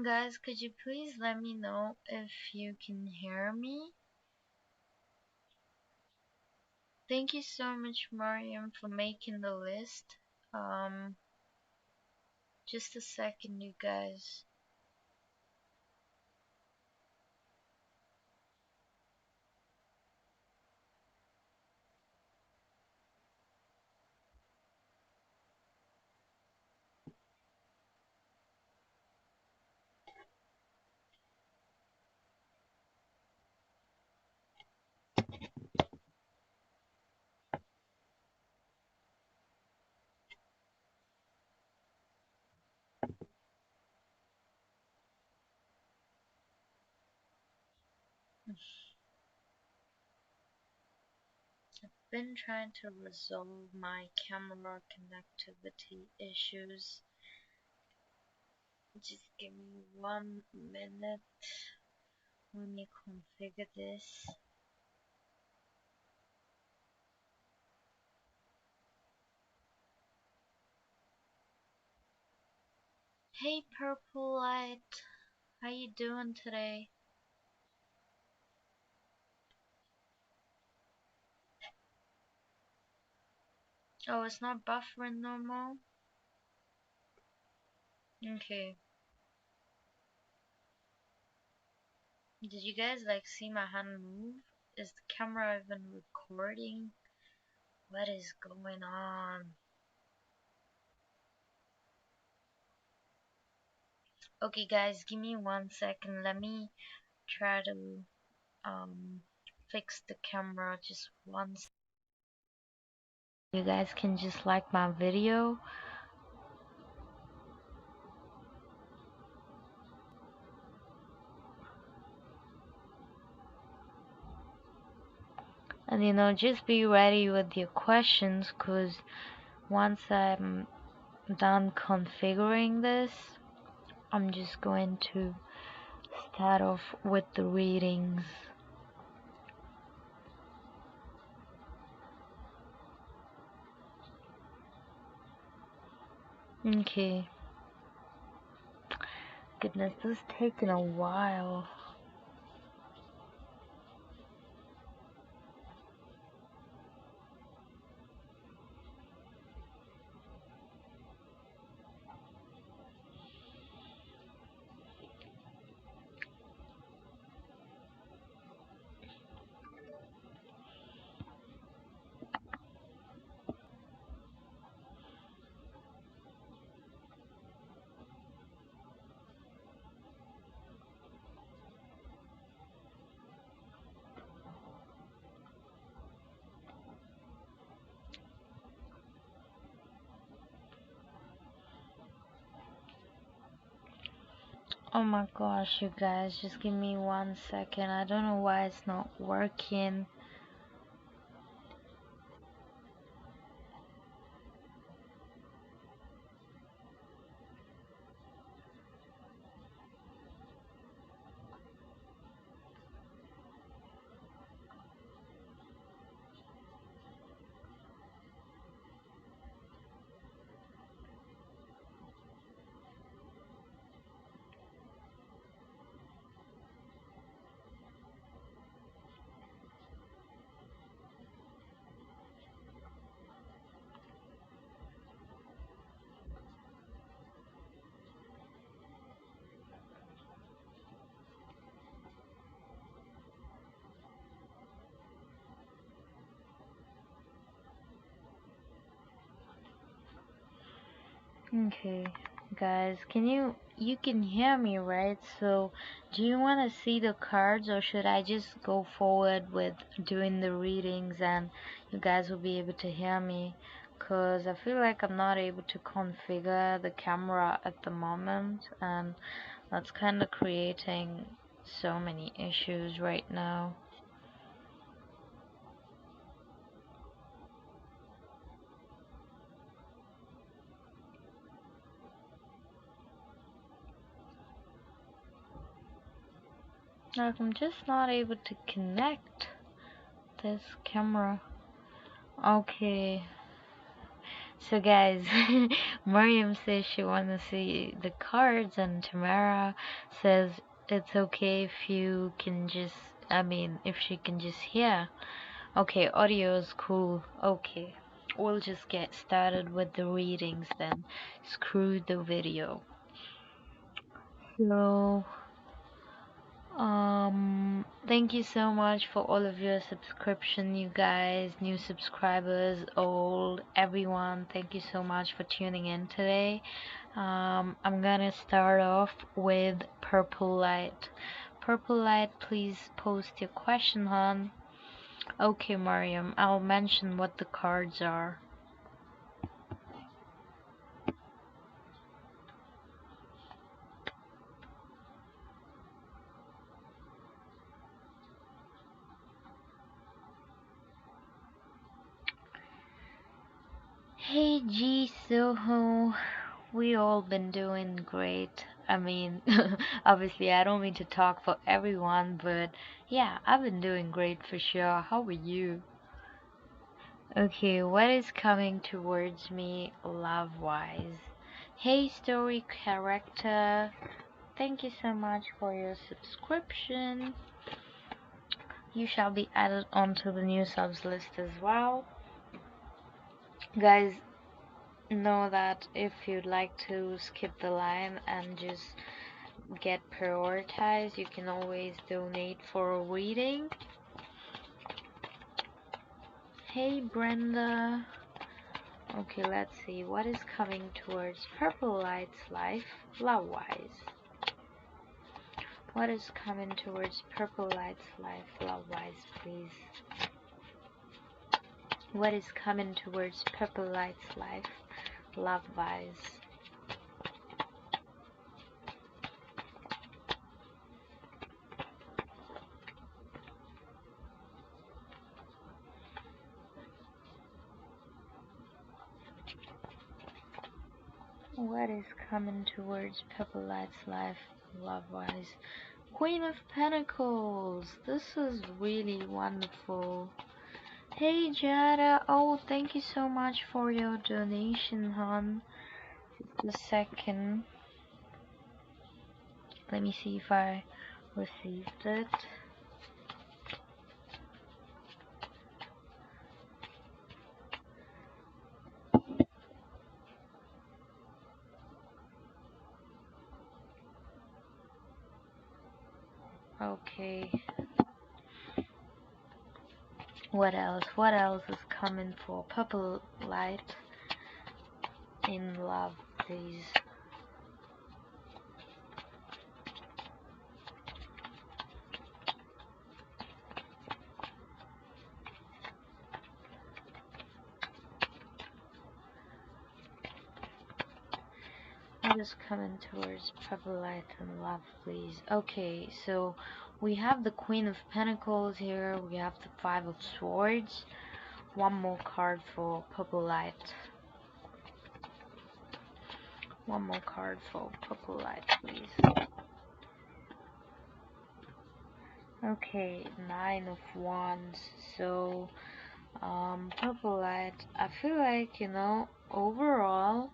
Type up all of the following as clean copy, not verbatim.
Guys, could you please let me know if you can hear me? Thank you so much, Mariam, for making the list. Um, just a second, you guys. Been trying to resolve my camera connectivity issues. Just give me 1 minute. Let me configure this. Hey, Purple Light. How you doing today? Oh, it's not buffering no more? Okay. Did you guys like see my hand move? Is the camera even recording? What is going on? Okay guys, give me 1 second. Let me try to um fix the camera just once. You guys can just like my video. And just be ready with your questions, cause once I'm done configuring this, I'm just going to start off with the readings. Okay. Goodness, this is taking a while. Oh my gosh, you guys, just give me 1 second. I don't know why it's not working. Okay, guys, you can hear me, right? So, do you want to see the cards, or should I just go forward with doing the readings and you guys will be able to hear me? Cause I feel like I'm not able to configure the camera at the moment, and that's kind of creating so many issues right now. Like, I'm just not able to connect this camera. Okay, So guys, Mariam says she wanna see the cards, and Tamara says it's okay if you can just, I mean, if she can just hear. Okay, audio is cool. Okay, we'll just get started with the readings then. Screw the video. So, thank you so much for all of your subscription, you guys, new subscribers, old, everyone. Thank you so much for tuning in today. I'm gonna start off with Purple Light. Purple Light, please post your question, hon. Okay, Mariam, I'll mention what the cards are. Hey G Soho, we all been doing great. I mean, obviously I don't mean to talk for everyone, but yeah, I've been doing great for sure. How are you? Okay, what is coming towards me love-wise? Hey story character, thank you so much for your subscription. You shall be added onto the new subs list as well. Guys, know that if you'd like to skip the line and just get prioritized, you can always donate for a reading. Hey Brenda. Okay, let's see what is coming towards Purple Light's life love-wise. What is coming towards Purple Light's life love-wise, please? What is coming towards Purple Light's life love-wise? What is coming towards Purple Light's life love-wise? Queen of Pentacles. This is really wonderful. Hey Jada. Oh, thank you so much for your donation, hon. Just a second. Let me see if I received it. Okay. What else? What else is coming for Purple Light in love, please? What is coming towards Purple Light in love, please? Okay, so we have the Queen of Pentacles here. We have the Five of Swords. One more card for Purple Light. One more card for Purple Light, please. Okay, Nine of Wands. So, Purple Light, I feel like, overall,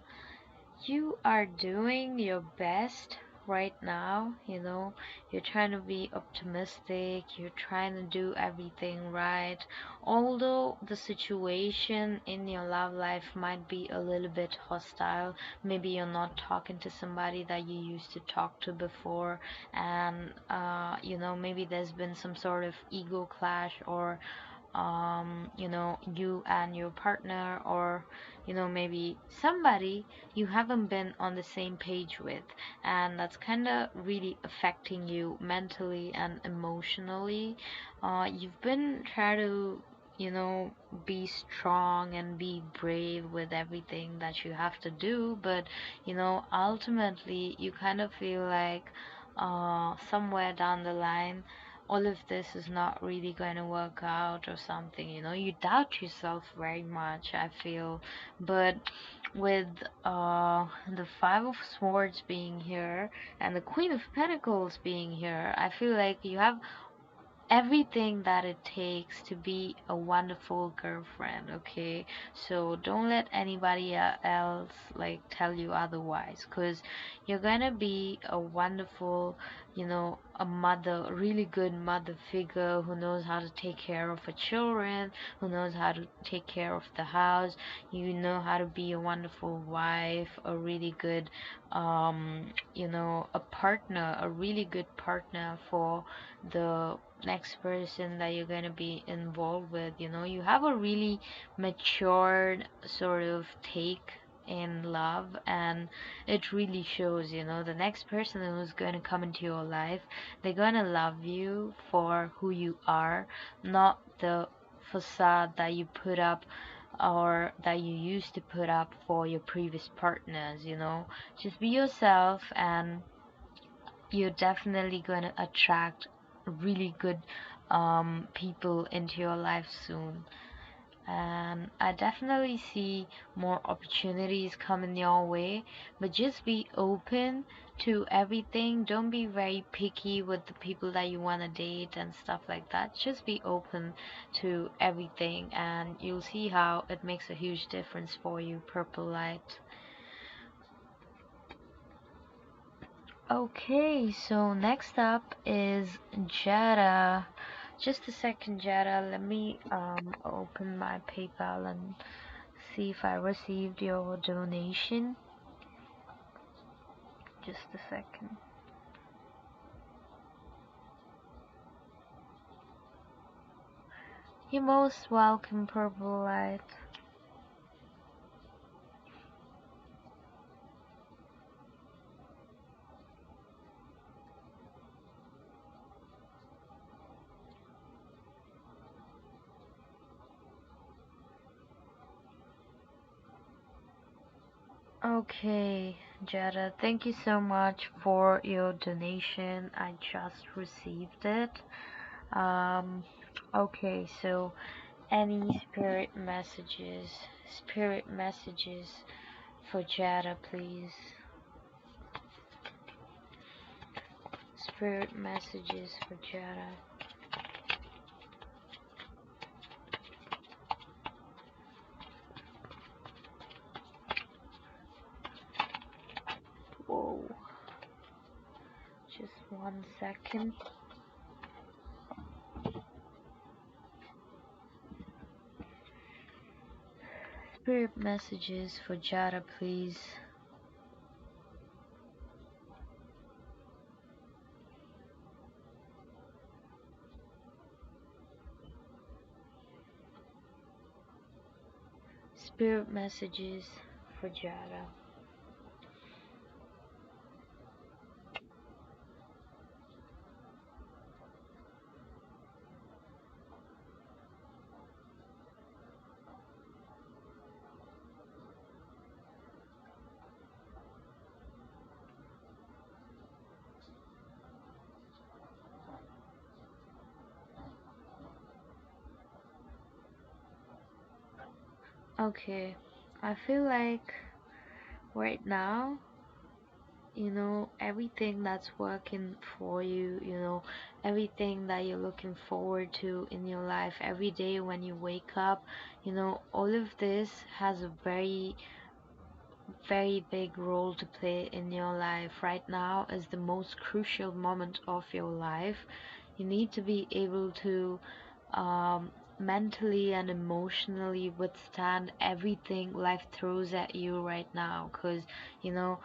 you are doing your best right now. You're trying to be optimistic, you're trying to do everything right, although the situation in your love life might be a little bit hostile. Maybe you're not talking to somebody that you used to talk to before, and maybe there's been some sort of ego clash, or you and your partner, or maybe somebody you haven't been on the same page with, and that's kind of really affecting you mentally and emotionally. You've been trying to be strong and be brave with everything that you have to do, but ultimately you kind of feel like somewhere down the line all of this is not really going to work out or something. You doubt yourself very much, I feel. But with the Five of Swords being here and the Queen of Pentacles being here, I feel like you have everything that it takes to be a wonderful girlfriend, okay? So don't let anybody else like tell you otherwise, because you're gonna be a wonderful, a mother, a really good mother figure who knows how to take care of her children, who knows how to take care of the house. You know how to be a wonderful wife, a really good, a partner, a really good partner for the next person that you're going to be involved with. You have a really matured sort of take in love, and it really shows. The next person who's going to come into your life, they're going to love you for who you are, not the facade that you put up or that you used to put up for your previous partners. Just be yourself, and you're definitely going to attract really good people into your life soon. And I definitely see more opportunities coming your way, but just be open to everything. Don't be very picky with the people that you want to date and stuff like that. Just be open to everything, and you'll see how it makes a huge difference for you, Purple Light. Okay, so next up is Jada. Just a second, Jada. Let me open my PayPal and see if I received your donation. Just a second. You're most welcome, Purple Light. Okay, Jada, thank you so much for your donation. I just received it. Um, okay, so any spirit messages for Jada, please. Spirit messages for Jada. Whoa, just 1 second. Spirit messages for Jada, please. Spirit messages for Jada. Okay, I feel like right now, everything that's working for you, everything that you're looking forward to in your life every day when you wake up, all of this has a very very big role to play in your life. Right now is the most crucial moment of your life. You need to be able to mentally and emotionally withstand everything life throws at you right now, because you know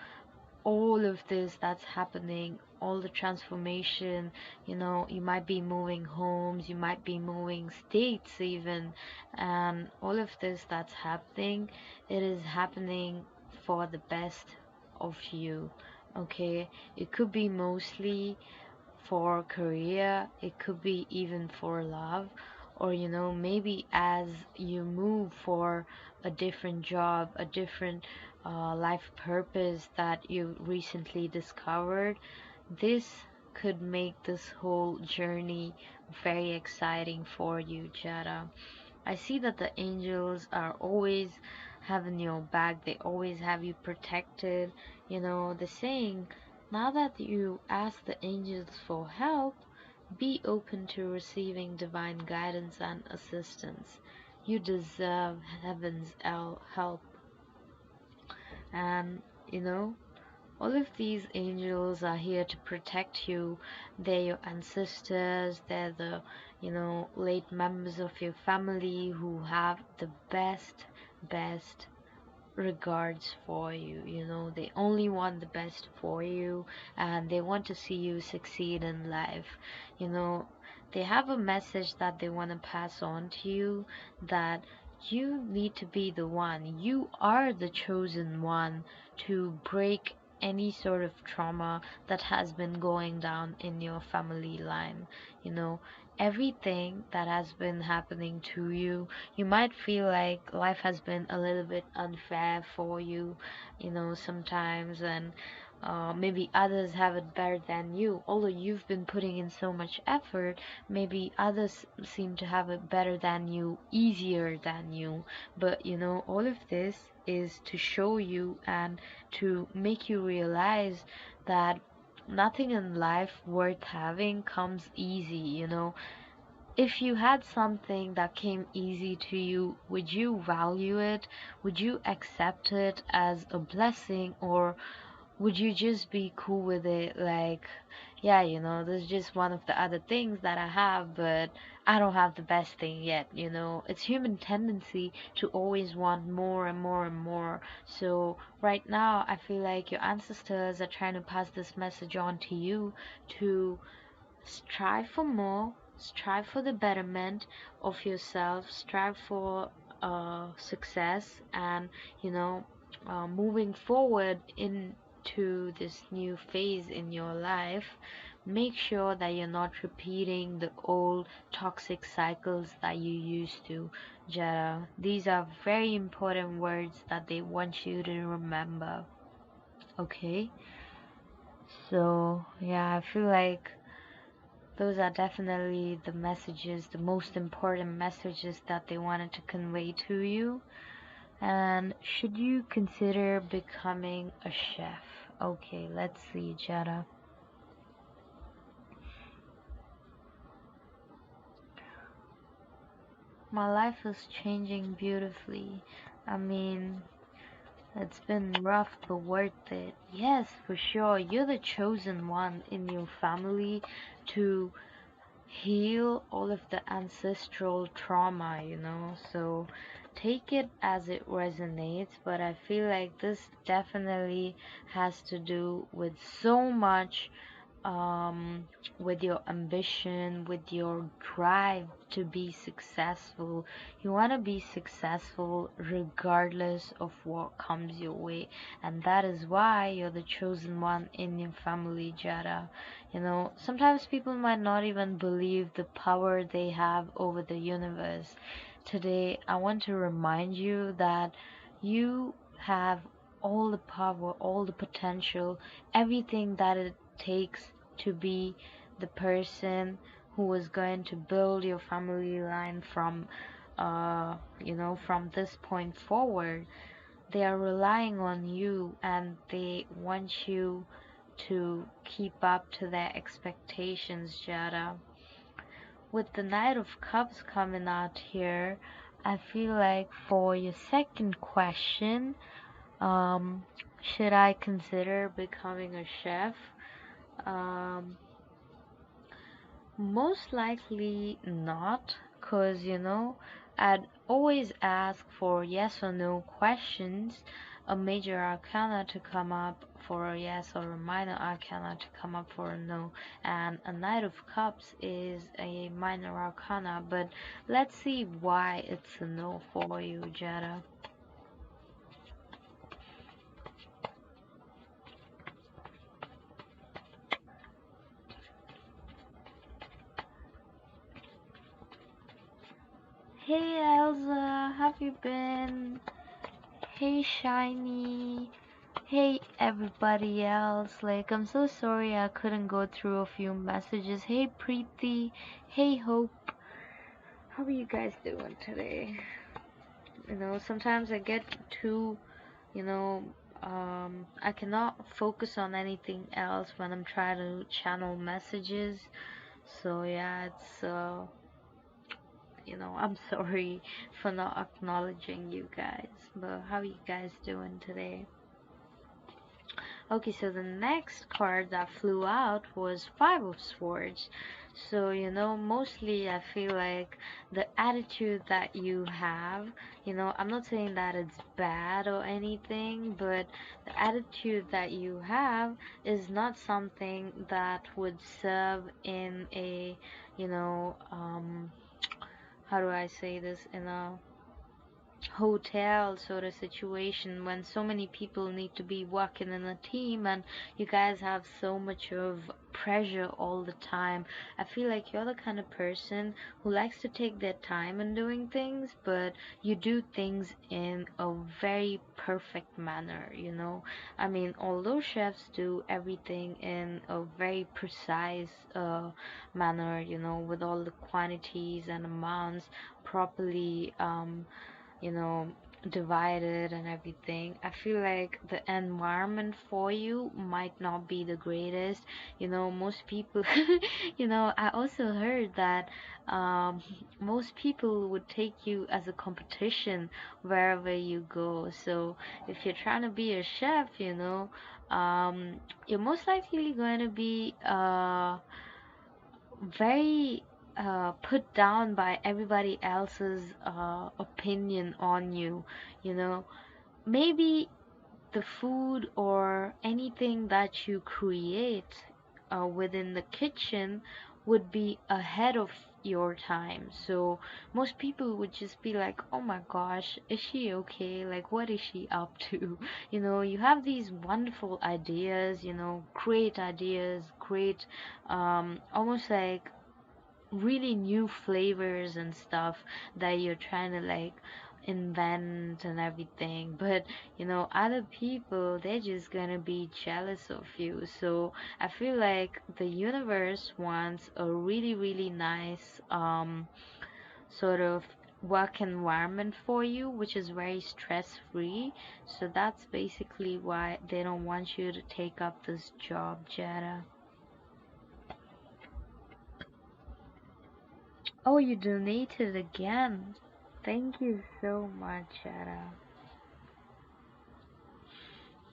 all of this that's happening, all the transformation, you might be moving homes, you might be moving states even, and all of this that's happening, it is happening for the best of you. Okay, it could be mostly for career, it could be even for love, or maybe as you move for a different job, a different life purpose that you recently discovered. This could make this whole journey very exciting for you, Jada. I see that the angels are always having your back, they always have you protected. They're saying now that you ask the angels for help, Be open to receiving divine guidance and assistance. You deserve heaven's help. And, you know, all of these angels are here to protect you. They're your ancestors, they're the, late members of your family who have the best regards for you. They only want the best for you, and they want to see you succeed in life. you know they have a message that they want to pass on to you, that you need to be the one. You are the chosen one to break any sort of trauma that has been going down in your family line. you know Everything that has been happening to you, you might feel like life has been a little bit unfair for you, sometimes, and maybe others have it better than you. Although you've been putting in so much effort, maybe others seem to have it better than you, easier than you. But all of this is to show you and to make you realize that nothing in life worth having comes easy. If you had something that came easy to you, would you value it? Would you accept it as a blessing, or would you just be cool with it? Like, yeah, this is just one of the other things that I have, but I don't have the best thing yet. It's human tendency to always want more and more and more. So right now, I feel like your ancestors are trying to pass this message on to you to strive for more, strive for the betterment of yourself, strive for success, and you know moving forward into this new phase in your life. Make sure that you're not repeating the old toxic cycles that you used to. Jetta, these are very important words that they want you to remember. Okay, so yeah, I feel like those are definitely the messages, the most important messages that they wanted to convey to you. And should you consider becoming a chef? Okay, let's see, Jetta. My life is changing beautifully. I mean, it's been rough but worth it. Yes, for sure. You're the chosen one in your family to heal all of the ancestral trauma. So take it as it resonates, but I feel like this definitely has to do with so much, um, with your ambition, with your drive to be successful. You want to be successful regardless of what comes your way, and that is why you're the chosen one in your family, Jada. Sometimes people might not even believe the power they have over the universe. Today, I want to remind you that you have all the power, all the potential, everything that it takes to be the person who is going to build your family line from this point forward. They are relying on you, and they want you to keep up to their expectations, Jada. With the Knight of Cups coming out here, I feel like for your second question, should I consider becoming a chef? Um, Most likely not, because I'd always ask for yes or no questions, a major arcana to come up for a yes or a minor arcana to come up for a no, and a Knight of Cups is a minor arcana, but let's see why it's a no for you, Jetta. Hey Elsa, have you been? Hey Shiny. Hey everybody else, like I'm so sorry I couldn't go through a few messages. Hey Preeti, hey Hope, how are you guys doing today? Sometimes I get too, you know, I cannot focus on anything else when I'm trying to channel messages. So yeah, I'm sorry for not acknowledging you guys. But how you guys doing today? Okay, so the next card that flew out was Five of Swords. So, mostly I feel like the attitude that you have, I'm not saying that it's bad or anything, but the attitude that you have is not something that would serve in a, you know, how do I say this, in a hotel sort of situation when so many people need to be working in a team and you guys have so much of pressure all the time. I feel like you're the kind of person who likes to take their time in doing things, but you do things in a very perfect manner, I mean, although chefs do everything in a very precise manner, with all the quantities and amounts properly you know, divided and everything. I feel like the environment for you might not be the greatest. Most people, I also heard that most people would take you as a competition wherever you go. So if you're trying to be a chef, you're most likely going to be very put down by everybody else's opinion on you. You know, maybe the food or anything that you create within the kitchen would be ahead of your time. So most people would just be like, oh my gosh, is she okay? Like, what is she up to? You have these wonderful ideas, great ideas, great, almost like really new flavors and stuff that you're trying to like invent and everything, but other people, they're just gonna be jealous of you. So I feel like the universe wants a really really nice sort of work environment for you, which is very stress free. So that's basically why they don't want you to take up this job, Jetta. Oh, you donated again. Thank you so much, Jetta.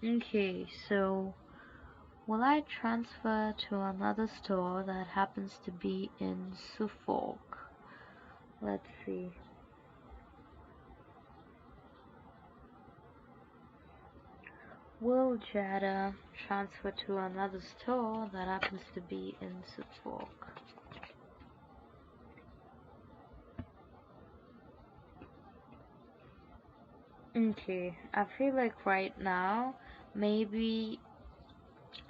Okay, so will I transfer to another store that happens to be in Suffolk? Let's see. Will Jetta transfer to another store that happens to be in Suffolk? Okay, I feel like right now, maybe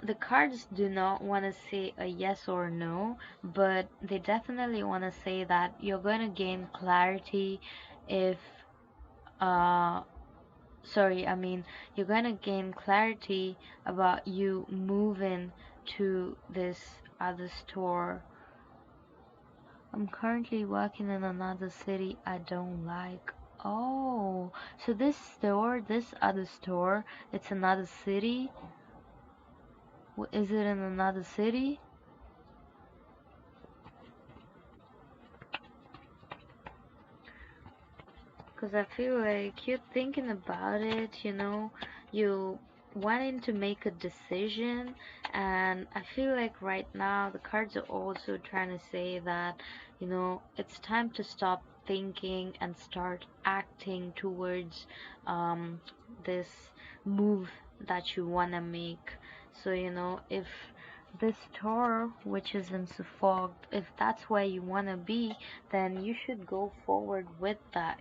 the cards do not want to say a yes or no, but they definitely want to say that you're going to gain clarity if, uh, sorry, I mean, you're going to gain clarity about you moving to this other store. I'm currently working in another city I don't like. Oh, so this store, this other store, it's another city? Is it in another city? Because I feel like you're thinking about it, you wanting to make a decision, and I feel like right now the cards are also trying to say that, it's time to stop thinking and start acting towards this move that you want to make. So, if this tour, which is in Suffolk, if that's where you want to be, then you should go forward with that.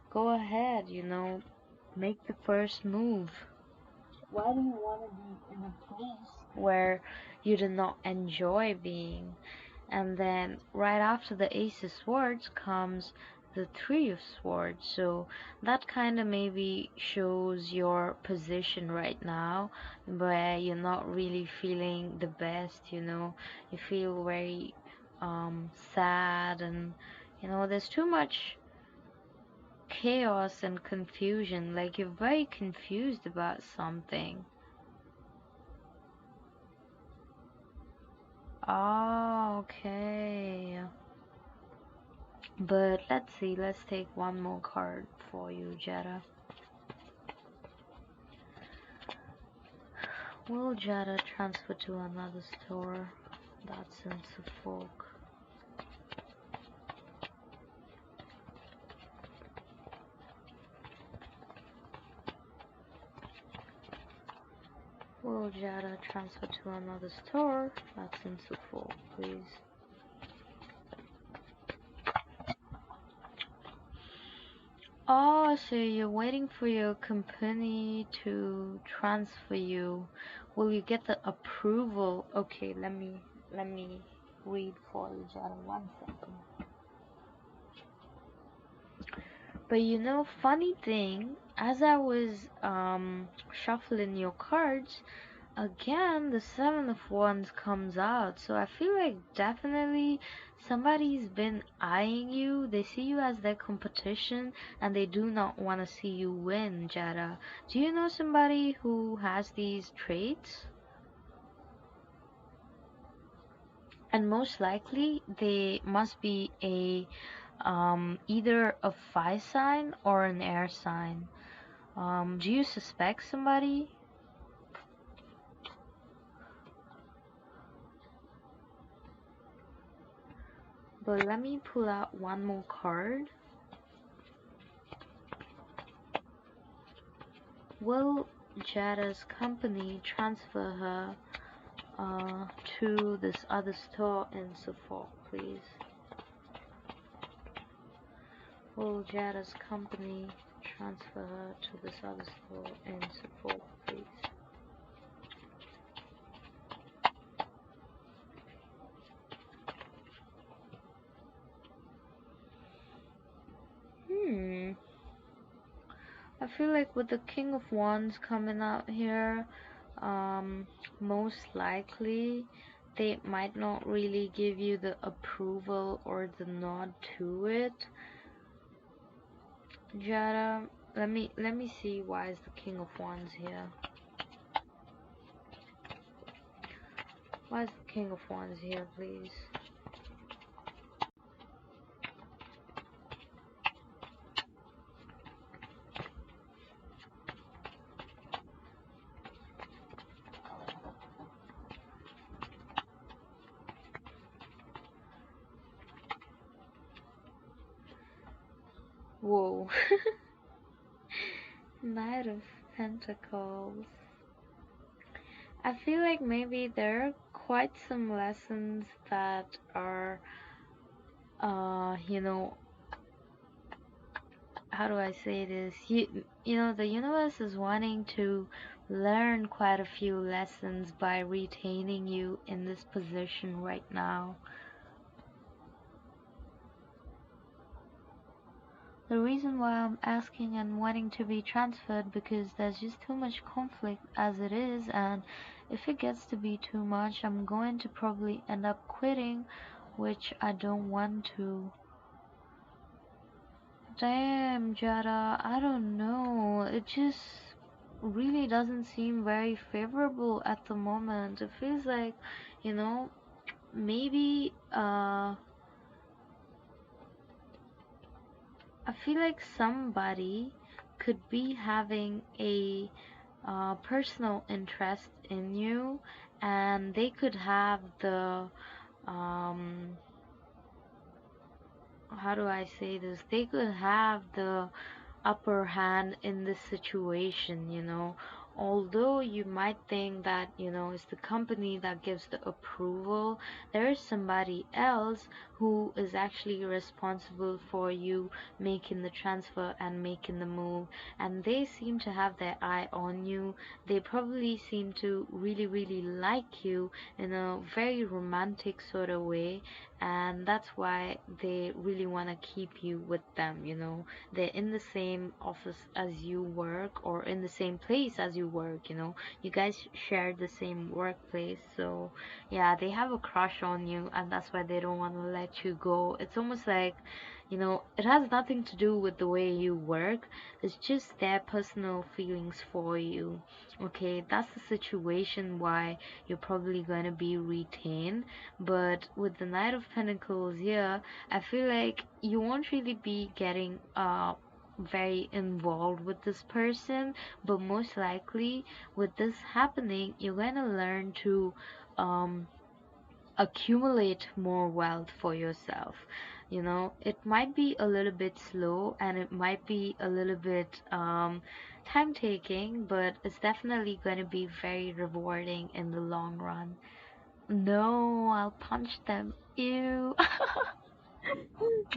Go ahead, make the first move. Why do you want to be in a place where you do not enjoy being? And then right after the Ace of Swords comes the Three of Swords. So that kind of maybe shows your position right now, where you're not really feeling the best, you feel very sad, and there's too much chaos and confusion, like you're very confused about something. Oh, okay. But let's see, let's take one more card for you, Jetta. Will Jetta transfer to another store? That's in Suffolk. Will Jetta transfer to another store? That's in Suffolk, please. Oh, so you're waiting for your company to transfer you. Will you get the approval? Okay, let me read for you, Jada. 1 second. But you know, funny thing, as I was shuffling your cards, again the Seven of Wands comes out. So I feel like definitely somebody's been eyeing you. They see you as their competition and they do not want to see you win, Jada. Do you know somebody who has these traits? And most likely they must be a either a fire sign or an air sign. Do you suspect somebody? But let me pull out one more card. Will Jada's company transfer her to this other store in Suffolk, please? Will Jada's company transfer her to this other store in Suffolk, please? Hmm. I feel like with the King of Wands coming out here, most likely they might not really give you the approval or the nod to it. Jada, let me see why is the King of Wands here. Why is the King of Wands here, please? Whoa. Knight of Pentacles. I feel like maybe there are quite some lessons that are, you know, how do I say this? You know, the universe is wanting to learn quite a few lessons by retaining you in this position right now. The reason why I'm asking and wanting to be transferred because there's just too much conflict as it is, and if it gets to be too much, I'm going to probably end up quitting, which I don't want to. Damn, Jada, I don't know. It just really doesn't seem very favorable at the moment. It feels like, you know, maybe I feel like somebody could be having a personal interest in you, and they could have the um how do I say this? They could have the upper hand in this situation, you know. Although you might think that, you know, it's the company that gives the approval, there is somebody else who is actually responsible for you making the transfer and making the move, and they seem to have their eye on you. They probably seem to really, really like you in a very romantic sort of way, and that's why they really want to keep you with them, you know. They're in the same office as you work, or in the same place as you work, you know. You guys share the same workplace, so yeah, they have a crush on you, and that's why they don't want to let you go. It's almost like, it has nothing to do with the way you work. It's just their personal feelings for you. Okay, that's the situation why you're probably going to be retained. But with the Knight of Pentacles here, I feel like you won't really be getting very involved with this person, but most likely with this happening, you're going to learn to um accumulate more wealth for yourself. It might be a little bit slow and it might be a little bit time taking, but it's definitely going to be very rewarding in the long run. No, I'll punch them. Ew.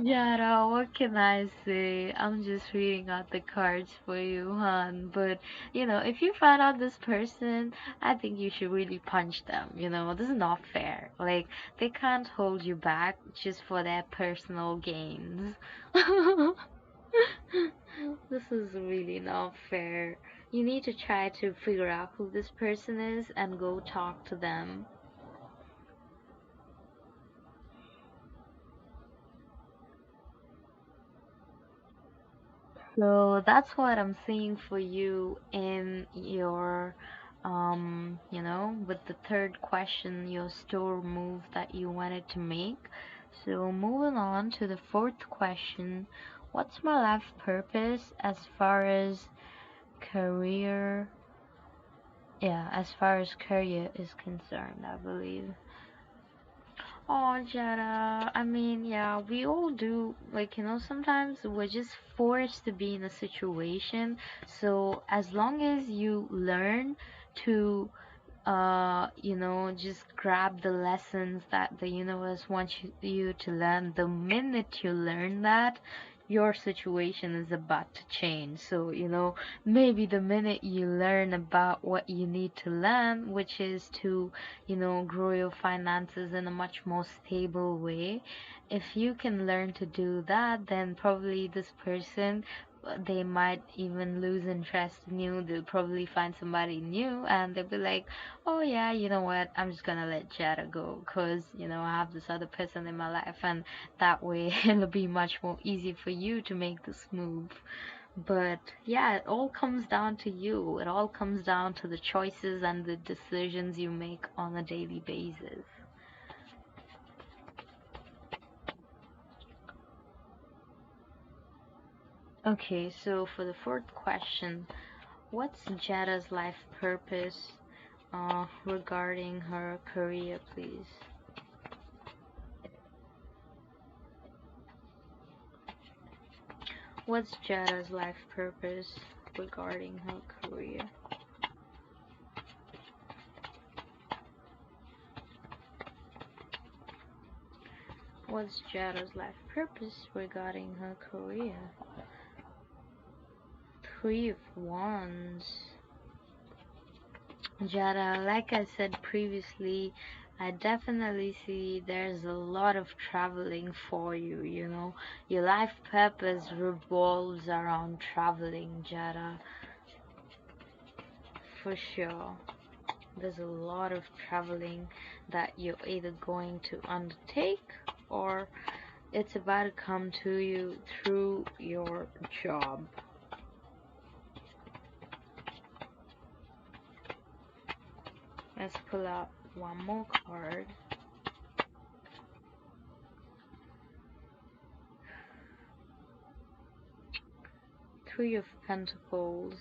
Yara, what can I say? I'm just reading out the cards for you, hon. But, if you find out this person, I think you should really punch them. This is not fair. Like, they can't hold you back just for their personal gains. This is really not fair. You need to try to figure out who this person is and go talk to them. So that's what I'm seeing for you in your, with the third question, your store move that you wanted to make. So moving on to the fourth question, what's my life purpose as far as career? Yeah, as far as career is concerned, I believe. Oh, Jetta, I mean, yeah, we all do. Like, sometimes we're just forced to be in a situation. So, as long as you learn to just grab the lessons that the universe wants you to learn. The minute you learn that, your situation is about to change. So, maybe the minute you learn about what you need to learn, which is to, grow your finances in a much more stable way, if you can learn to do that, then probably this person, they might even lose interest in you. They'll probably find somebody new and they'll be like, oh yeah, you know what, I'm just gonna let Jada go because I have this other person in my life, and that way it'll be much more easy for you to make this move. But yeah, it all comes down to you. It all comes down to the choices and the decisions you make on a daily basis. Okay, so for the fourth question, what's Jada's life purpose regarding her career, please? What's Jada's life purpose regarding her career? What's Jada's life purpose regarding her career? Three of Wands. Jada, like I said previously, I definitely see there's a lot of traveling for you. Your life purpose revolves around traveling, Jada, for sure. There's a lot of traveling that you're either going to undertake or it's about to come to you through your job. Let's pull out one more card. Three of Pentacles.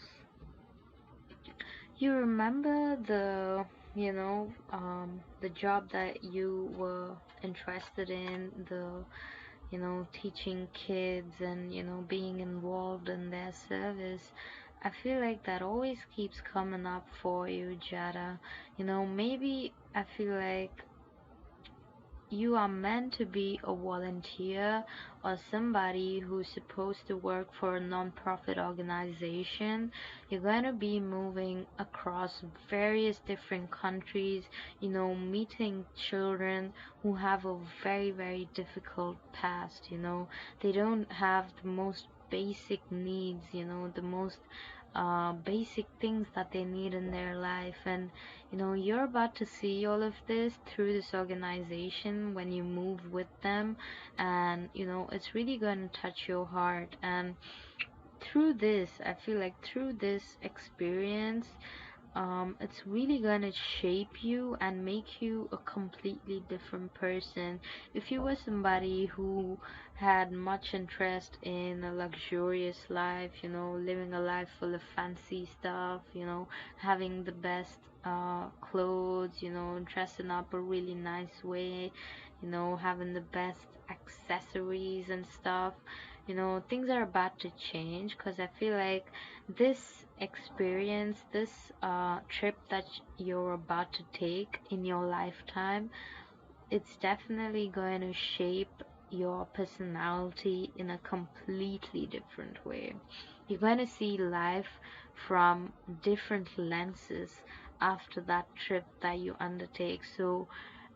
You remember the job that you were interested in, teaching kids and, being involved in their service. I feel like that always keeps coming up for you, Jada. Maybe I feel like you are meant to be a volunteer or somebody who's supposed to work for a non-profit organization. You're going to be moving across various different countries, meeting children who have a very, very difficult past. They don't have the most basic needs, the most basic things that they need in their life. And you're about to see all of this through this organization when you move with them. And it's really going to touch your heart. And through this, I feel like through this experience, it's really gonna shape you and make you a completely different person. If you were somebody who had much interest in a luxurious life, living a life full of fancy stuff, having the best clothes, dressing up a really nice way, having the best accessories and stuff, things are about to change, because I feel like this experience, this trip that you're about to take in your lifetime, it's definitely going to shape your personality in a completely different way. You're going to see life from different lenses after that trip that you undertake. So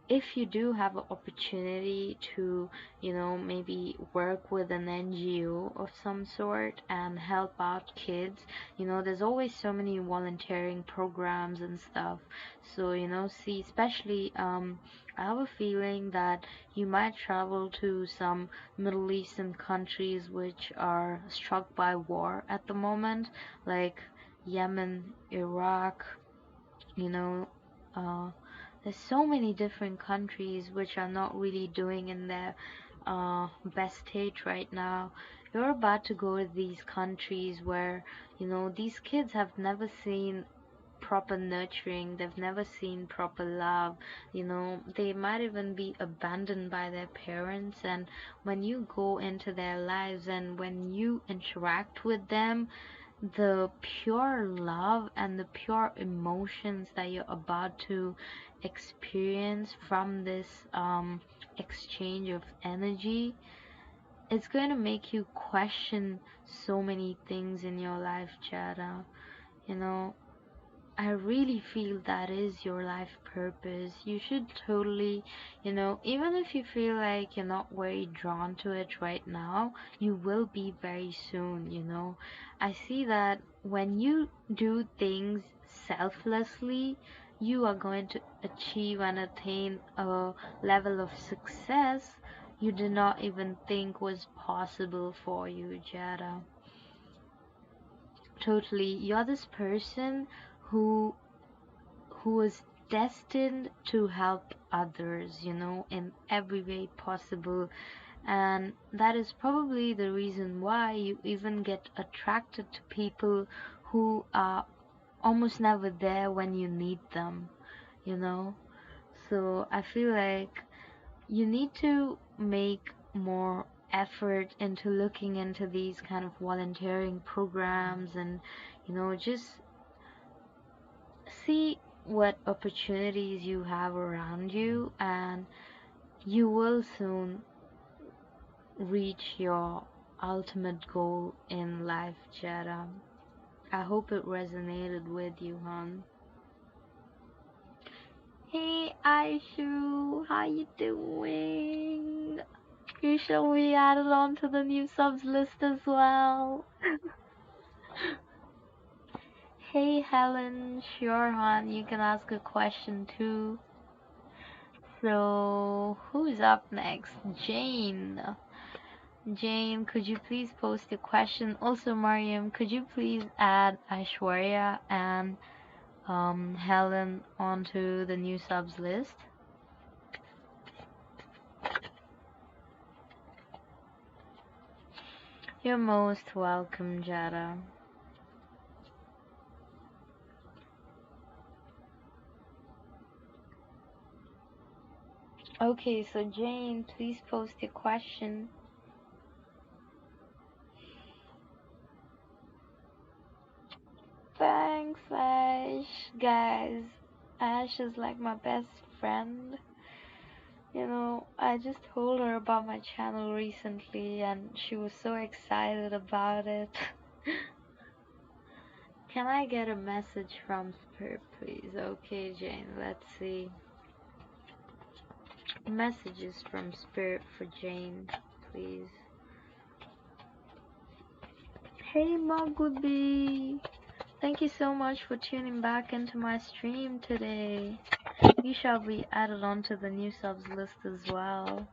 if you do have an opportunity to, maybe work with an NGO of some sort and help out kids, there's always so many volunteering programs and stuff. So, see, especially, I have a feeling that you might travel to some Middle Eastern countries which are struck by war at the moment, like Yemen, Iraq, you know, uh, there's so many different countries which are not really doing in their best state right now. You're about to go to these countries where, these kids have never seen proper nurturing, they've never seen proper love, they might even be abandoned by their parents. And when you go into their lives and when you interact with them, the pure love and the pure emotions that you're about to experience from this exchange of energy, it's going to make you question so many things in your life, Jada. You know, I really feel that is your life purpose. You should totally, even if you feel like you're not very drawn to it right now, you will be very soon. I see that when you do things selflessly, you are going to achieve and attain a level of success you did not even think was possible for you, Jada. Totally. You're this person who was destined to help others, in every way possible. And that is probably the reason why you even get attracted to people who are almost never there when you need them, you know? So I feel like you need to make more effort into looking into these kind of volunteering programs and, just see what opportunities you have around you, and you will soon reach your ultimate goal in life, Jada. I hope it resonated with you, hon. Hey Aishu, how you doing? You shall be added onto the new subs list as well. Hey Helen, sure hon, you can ask a question too. So, who's up next? Jane. Jane, could you please post a question? Also, Mariam, could you please add Aishwarya and Helen onto the new subs list? You're most welcome, Jada. Okay, so Jane, please post your question. Thanks, Ash. Guys, Ash is like my best friend. I just told her about my channel recently and she was so excited about it. Can I get a message from Spirit, please? Okay, Jane, let's see. Messages from Spirit for Jane, please. Hey, Muggleby! Thank you so much for tuning back into my stream today. You shall be added onto the new subs list as well.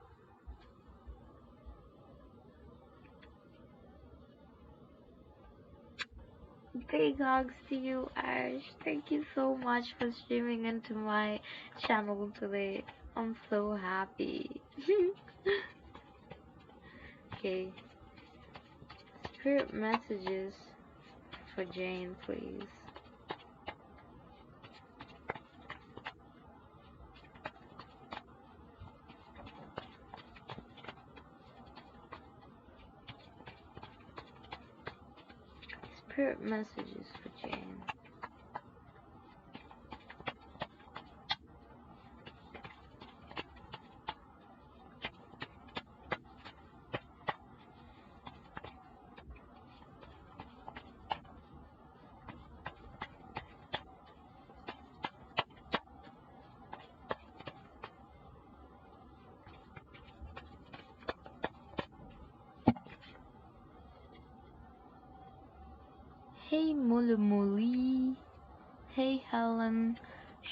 Big hugs to you, Ash. Thank you so much for streaming into my channel today. I'm so happy. Okay, spirit messages for Jane, please. Spirit messages for Jane. Hey Mulimuli. Hey Helen.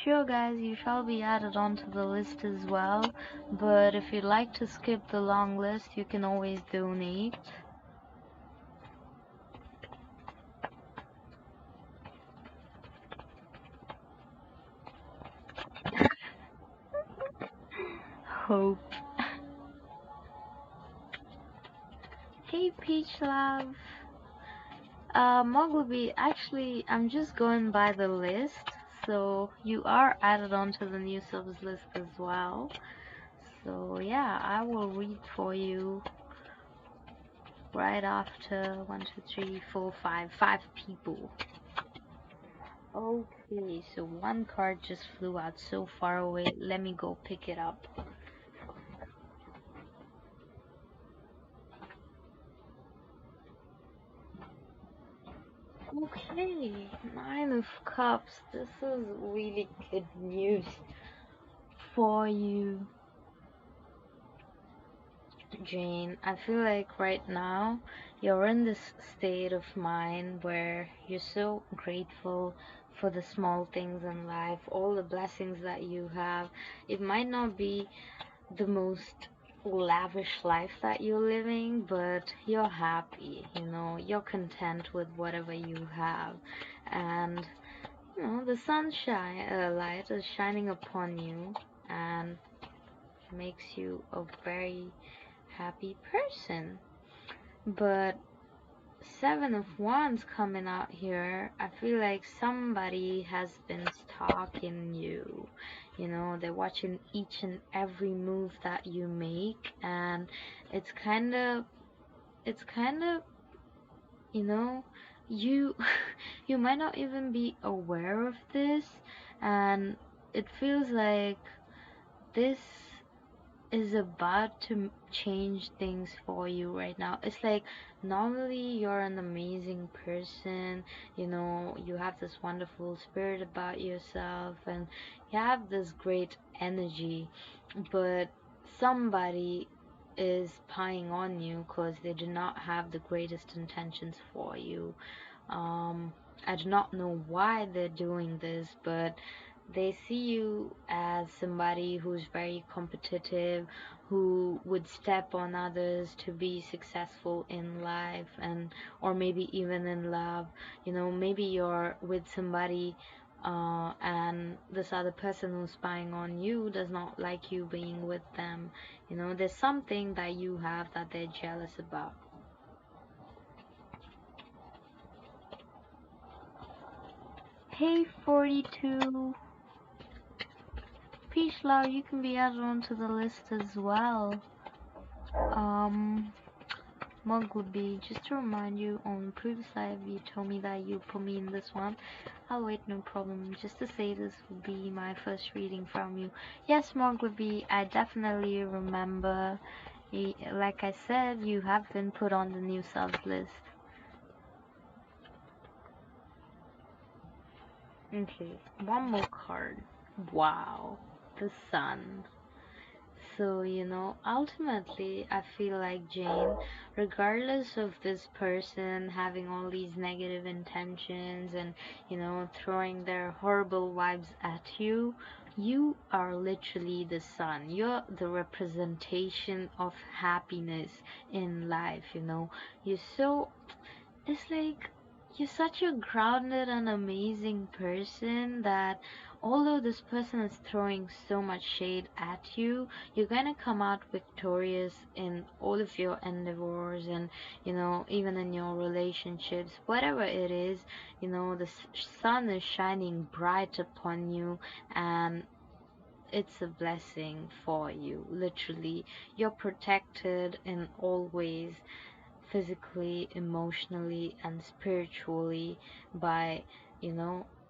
Sure guys, you shall be added onto the list as well, but if you'd like to skip the long list, you can always donate. Hope. Hey Peach Love. Mogilby, actually, I'm just going by the list, so you are added onto the new subs list as well. So yeah, I will read for you right after 1, 2, 3, 4, 5 people. Okay, so one card just flew out so far away. Let me go pick it up. Okay, 9 of Cups. This is really good news for you, Jane. I feel like right now you're in this state of mind where you're so grateful for the small things in life, all the blessings that you have. It might not be the most lavish life that you're living, but you're happy, you're content with whatever you have. And, the sunshine light is shining upon you and makes you a very happy person. But Seven of Wands coming out here, I feel like somebody has been stalking you. They're watching each and every move that you make, and it's kind of, you know, you you might not even be aware of this, and it feels like this is about to change things for you right now. It's like normally you're an amazing person, you have this wonderful spirit about yourself and you have this great energy, but somebody is spying on you because they do not have the greatest intentions for you. I do not know why they're doing this, but they see you as somebody who's very competitive, who would step on others to be successful in life and or maybe even in love. Maybe you're with somebody and this other person who's spying on you does not like you being with them. There's something that you have that they're jealous about. Hey 42. Peach Love, you can be added onto the list as well. Muggleby, just to remind you, on previous live you told me that you put me in this one. I'll wait, no problem. Just to say this will be my first reading from you. Yes, Muggleby, I definitely remember. Like I said, you have been put on the new subs list. Okay, one more card. Wow, the sun. So, ultimately, I feel like Jane, regardless of this person having all these negative intentions and, throwing their horrible vibes at you, you are literally the sun. You're the representation of happiness in life. You're so it's like you're such a grounded and amazing person that although this person is throwing so much shade at you, you're gonna come out victorious in all of your endeavors and, even in your relationships, whatever it is, the sun is shining bright upon you, and it's a blessing for you. Literally, you're protected in all ways, physically, emotionally, and spiritually by,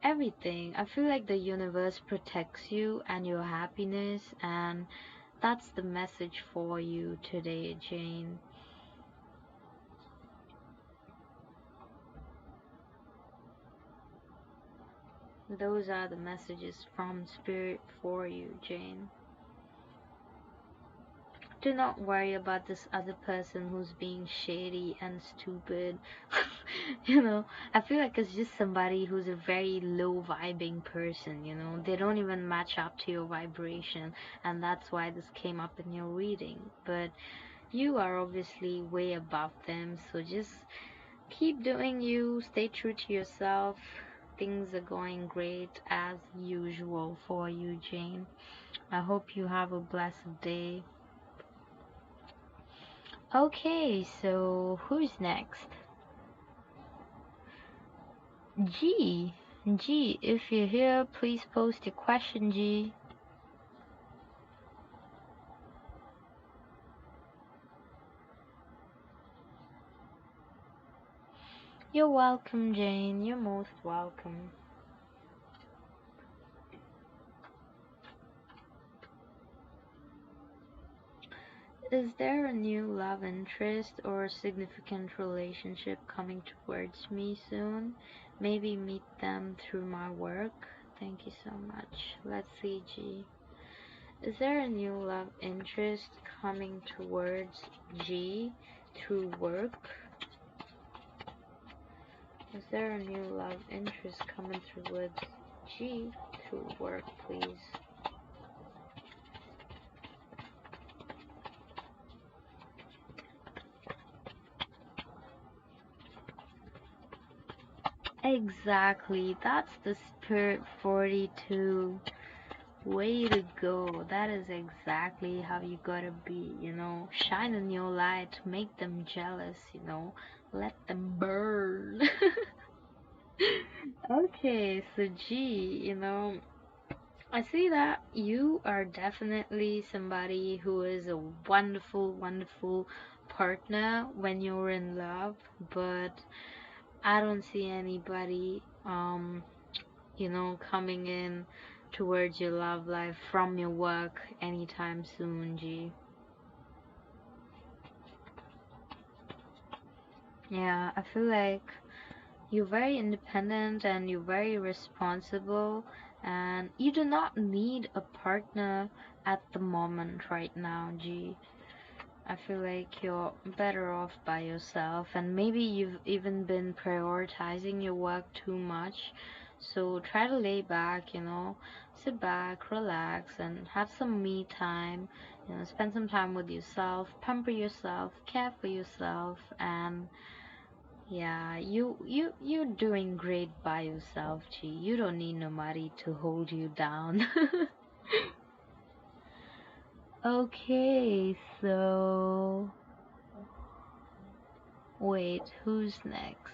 everything. I feel like the universe protects you and your happiness, and that's the message for you today, Jane. Those are the messages from Spirit for you, Jane. Do not worry about this other person who's being shady and stupid. I feel like it's just somebody who's a very low vibing person. They don't even match up to your vibration, and that's why this came up in your reading. But you are obviously way above them, so just keep doing you, stay true to yourself. Things are going great as usual for you, Jane. I hope you have a blessed day. Okay, so who's next? G. G, if you're here, please post your question, G. You're welcome, Jane. You're most welcome. Is there a new love interest or significant relationship coming towards me soon? Maybe meet them through my work. Thank you so much. Let's see, G. Is there a new love interest coming towards G through work? Is there a new love interest coming towards G through work, please? Exactly, that's the spirit 42. Way to go. That is exactly how you gotta be. Shine in your light, make them jealous. Let them burn. Okay, so G, I see that you are definitely somebody who is a wonderful, wonderful partner when you're in love, but I don't see anybody, coming in towards your love life from your work anytime soon, G. Yeah, I feel like you're very independent and you're very responsible, and you do not need a partner at the moment right now, G. I feel like you're better off by yourself, and maybe you've even been prioritizing your work too much. So try to lay back, sit back, relax, and have some me time. Spend some time with yourself, pamper yourself, care for yourself, and yeah, you're doing great by yourself, G. You don't need nobody to hold you down. Okay, so wait, who's next?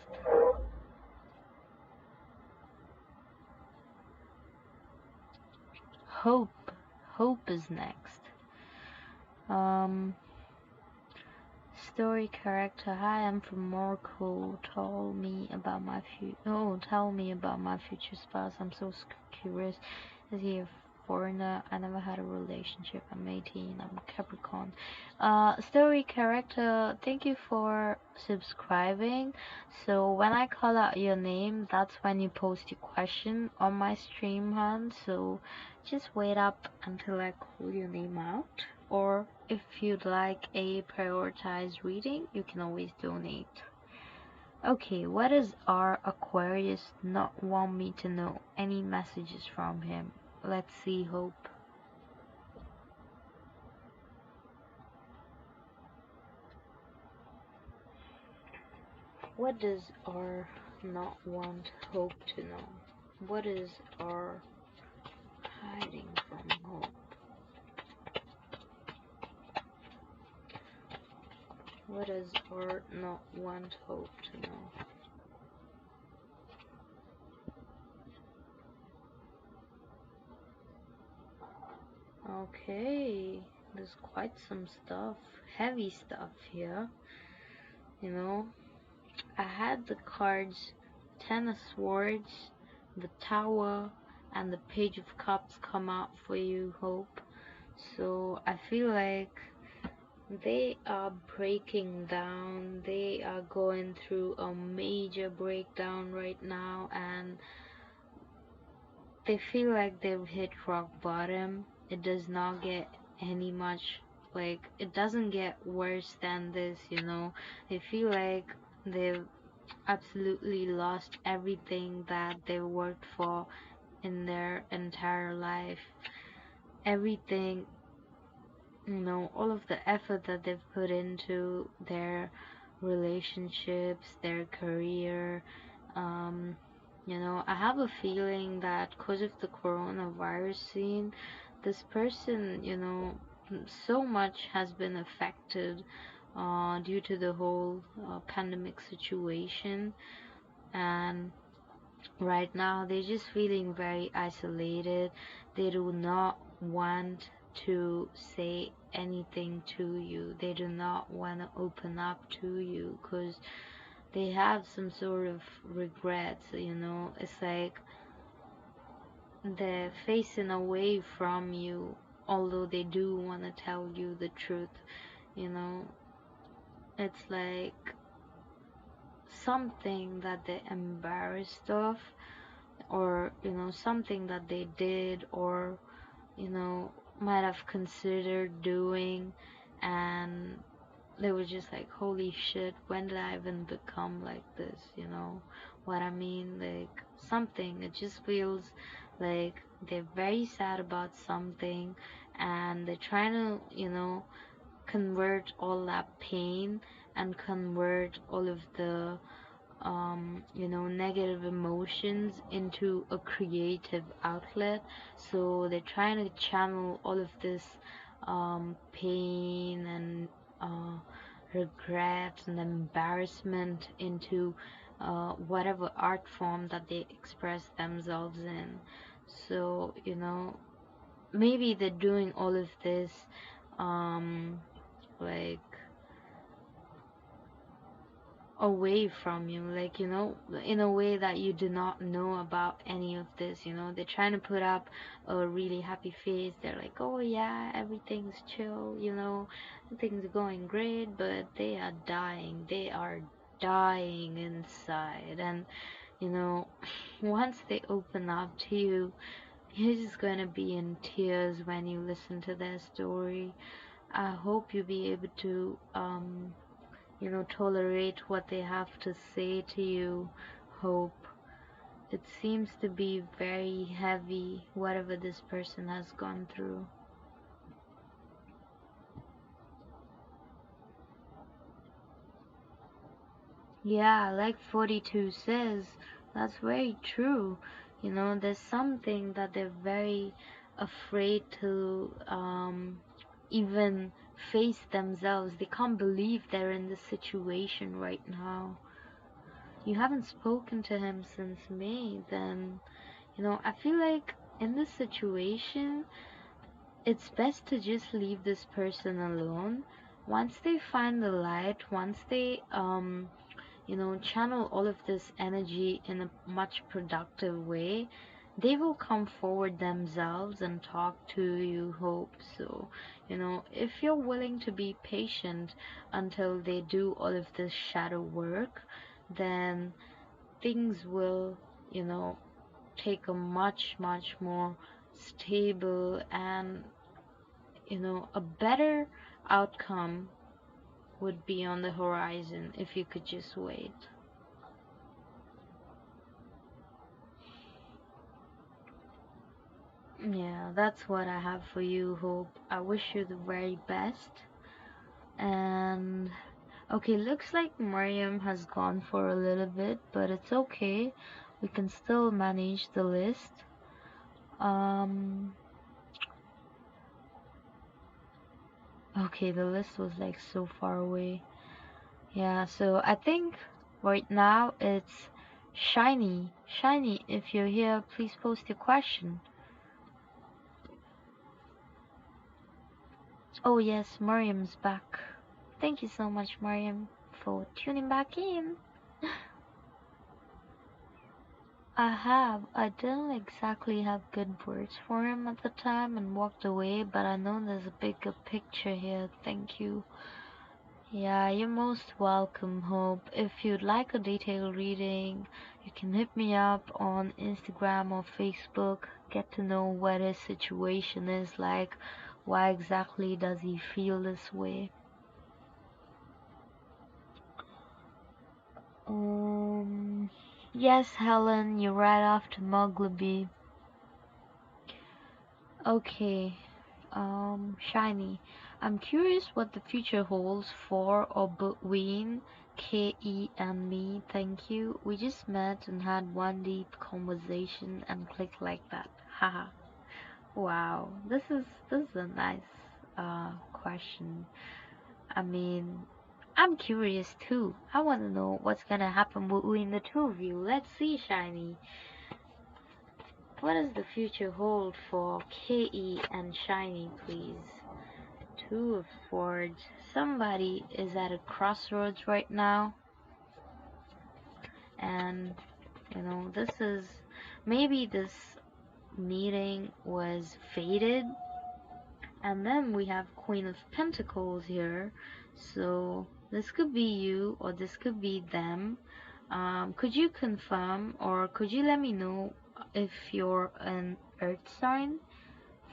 Hope. Hope is next. Um, Story character. Hi, I'm from Morocco. Tell me about my future spouse. I'm so curious. Is he a foreigner? I never had a relationship. I'm 18. I'm Capricorn. Story character. Thank you for subscribing. So when I call out your name, that's when you post your question on my stream, hun. So just wait up until I call your name out. or if you'd like a prioritized reading, you can always donate. Okay, what does our Aquarius not want me to know? Any messages from him? Let's see, Hope. What does R not want Hope to know? What is R hiding from Hope? What does R not want Hope to know? Okay, there's quite some stuff, heavy stuff here. You know, I had the cards Ten of Swords, the Tower, and the Page of Cups come out for you, Hope. So I feel like they are breaking down. They are going through a major breakdown right now, and they feel like they've hit rock bottom. It does not get any much, like, it doesn't get worse than this, you know. They feel like they've absolutely lost everything that they worked for in their entire life. Everything, you know, all of the effort that they've put into their relationships, their career. Um, you know, I have a feeling that because of the coronavirus scene, this person, you know, so much has been affected due to the whole pandemic situation. And right now they're just feeling very isolated. They do not want to say anything to you. They do not want to open up to you because they have some sort of regrets, you know. It's like they're facing away from you, although they do want to tell you the truth, you know. It's like something that they're embarrassed of, or you know, something that they did, or you know, might have considered doing, and they were just like, holy shit, when did I even become like this, you know what I mean? Like, something, it just feels like they're very sad about something, and they're trying to, you know, convert all that pain and convert all of the you know, negative emotions into a creative outlet. So they're trying to channel all of this pain and regret and embarrassment into whatever art form that they express themselves in. So, you know, maybe they're doing all of this um, like away from you, like, you know, in a way that you do not know about any of this. You know, they're trying to put up a really happy face. They're like, oh yeah, everything's chill, you know, things are going great, but they are dying. They are dying inside. And you know, once they open up to you, you're just gonna be in tears when you listen to their story. I hope you'll be able to you know, tolerate what they have to say to you, Hope. It seems to be very heavy, whatever this person has gone through. Yeah, like 42 says, that's very true. You know, there's something that they're very afraid to even face themselves. They can't believe they're in this situation right now. You haven't spoken to him since May, then, you know, I feel like in this situation, it's best to just leave this person alone. Once they find the light, once they, you know, channel all of this energy in a much productive way, they will come forward themselves and talk to you, Hope. So, you know, if you're willing to be patient until they do all of this shadow work, then things will, you know, take a much more stable and a better outcome would be on the horizon if you could just wait. Yeah, that's what I have for you, Hope. I wish you the very best. And okay, looks like Mariam has gone for a little bit, but it's okay. We can still manage the list. Um, okay, the list was like so far away. Yeah, so I think right now it's Shiny. Shiny, if you're here, please post your question. Oh yes, Mariam's back. Thank you so much, Mariam, for tuning back in. I have. I didn't exactly have good words for him at the time and walked away, but I know there's a bigger picture here. Thank you. Yeah, you're most welcome, Hope. If you'd like a detailed reading, you can hit me up on Instagram or Facebook. Get to know what his situation is like. Why exactly does he feel this way? Um, yes, Helen, you're right after Muggleby. Okay, Shiny. I'm curious what the future holds for or between KE and me. Thank you. We just met and had one deep conversation and clicked like that. Haha. Wow. This is a nice question. I mean, I'm curious too. I want to know what's gonna happen between the two of you. Let's see, Shiny. What does the future hold for KE and Shiny, please? Two of Swords. Somebody is at a crossroads right now, and this is maybe this meeting was fated, and then we have Queen of Pentacles here, so this could be you or this could be them. Could you confirm or could you let me know if you're an earth sign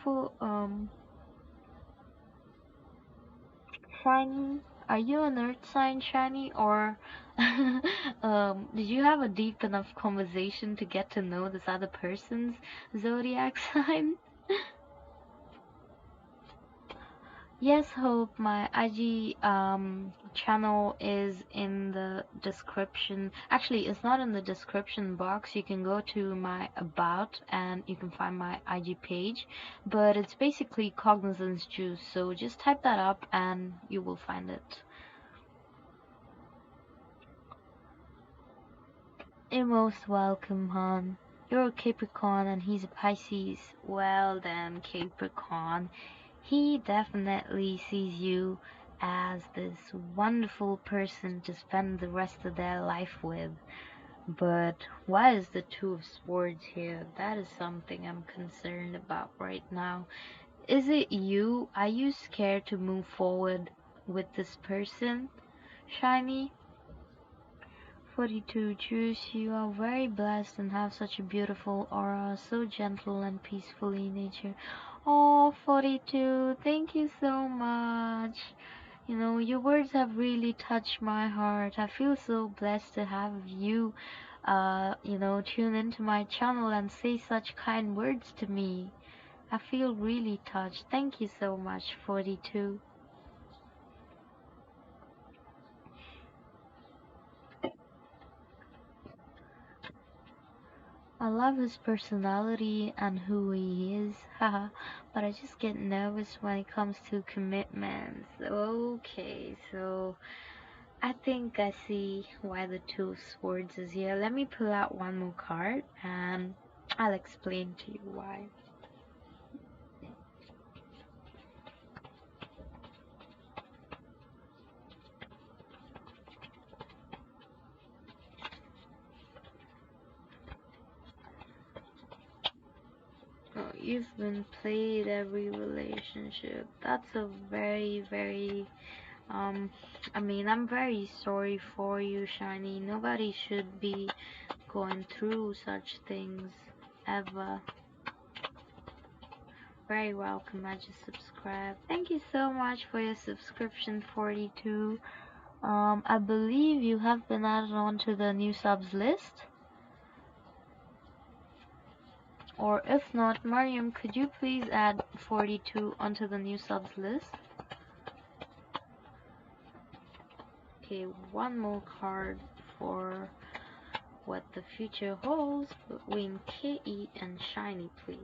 for Shiny? Are you an earth sign, Shiny, or did you have a deep enough conversation to get to know this other person's zodiac sign? Yes, Hope, my IG channel is in the description. Actually, it's not in the description box. You can go to my about and you can find my IG page. But it's basically Cognizance Juice, so just type that up and you will find it. You're most welcome, hon. You're a Capricorn and he's a Pisces. Well then, Capricorn, he definitely sees you as this wonderful person to spend the rest of their life with. But why is the Two of Swords here? That is something I'm concerned about right now. Is it you? Are you scared to move forward with this person, Shiny? 42 Juice, you are very blessed and have such a beautiful aura, so gentle and peaceful in nature. Oh, 42, thank you so much. Your words have really touched my heart. I feel so blessed to have you, tune into my channel and say such kind words to me. I feel really touched. Thank you so much, 42. I love his personality and who he is, haha, but I just get nervous when it comes to commitments. Okay, so I think I see why the Two of Swords is here. Let me pull out one more card and I'll explain to you why. Oh, you've been played every relationship. That's a very, very I mean, I'm very sorry for you, Shiny. Nobody should be going through such things ever. Very welcome. I just subscribed. Thank you so much for your subscription, 42. I believe you have been added on to the new subs list. Or if not, Mariam, could you please add 42 onto the new subs list? Okay, one more card for what the future holds between KE and Shiny, please.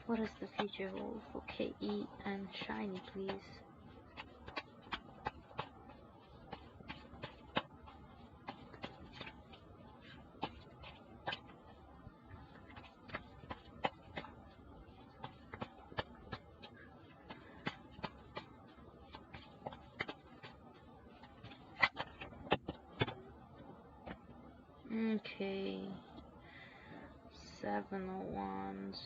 What does the future hold for KE and Shiny, please? Okay. Seven of Wands.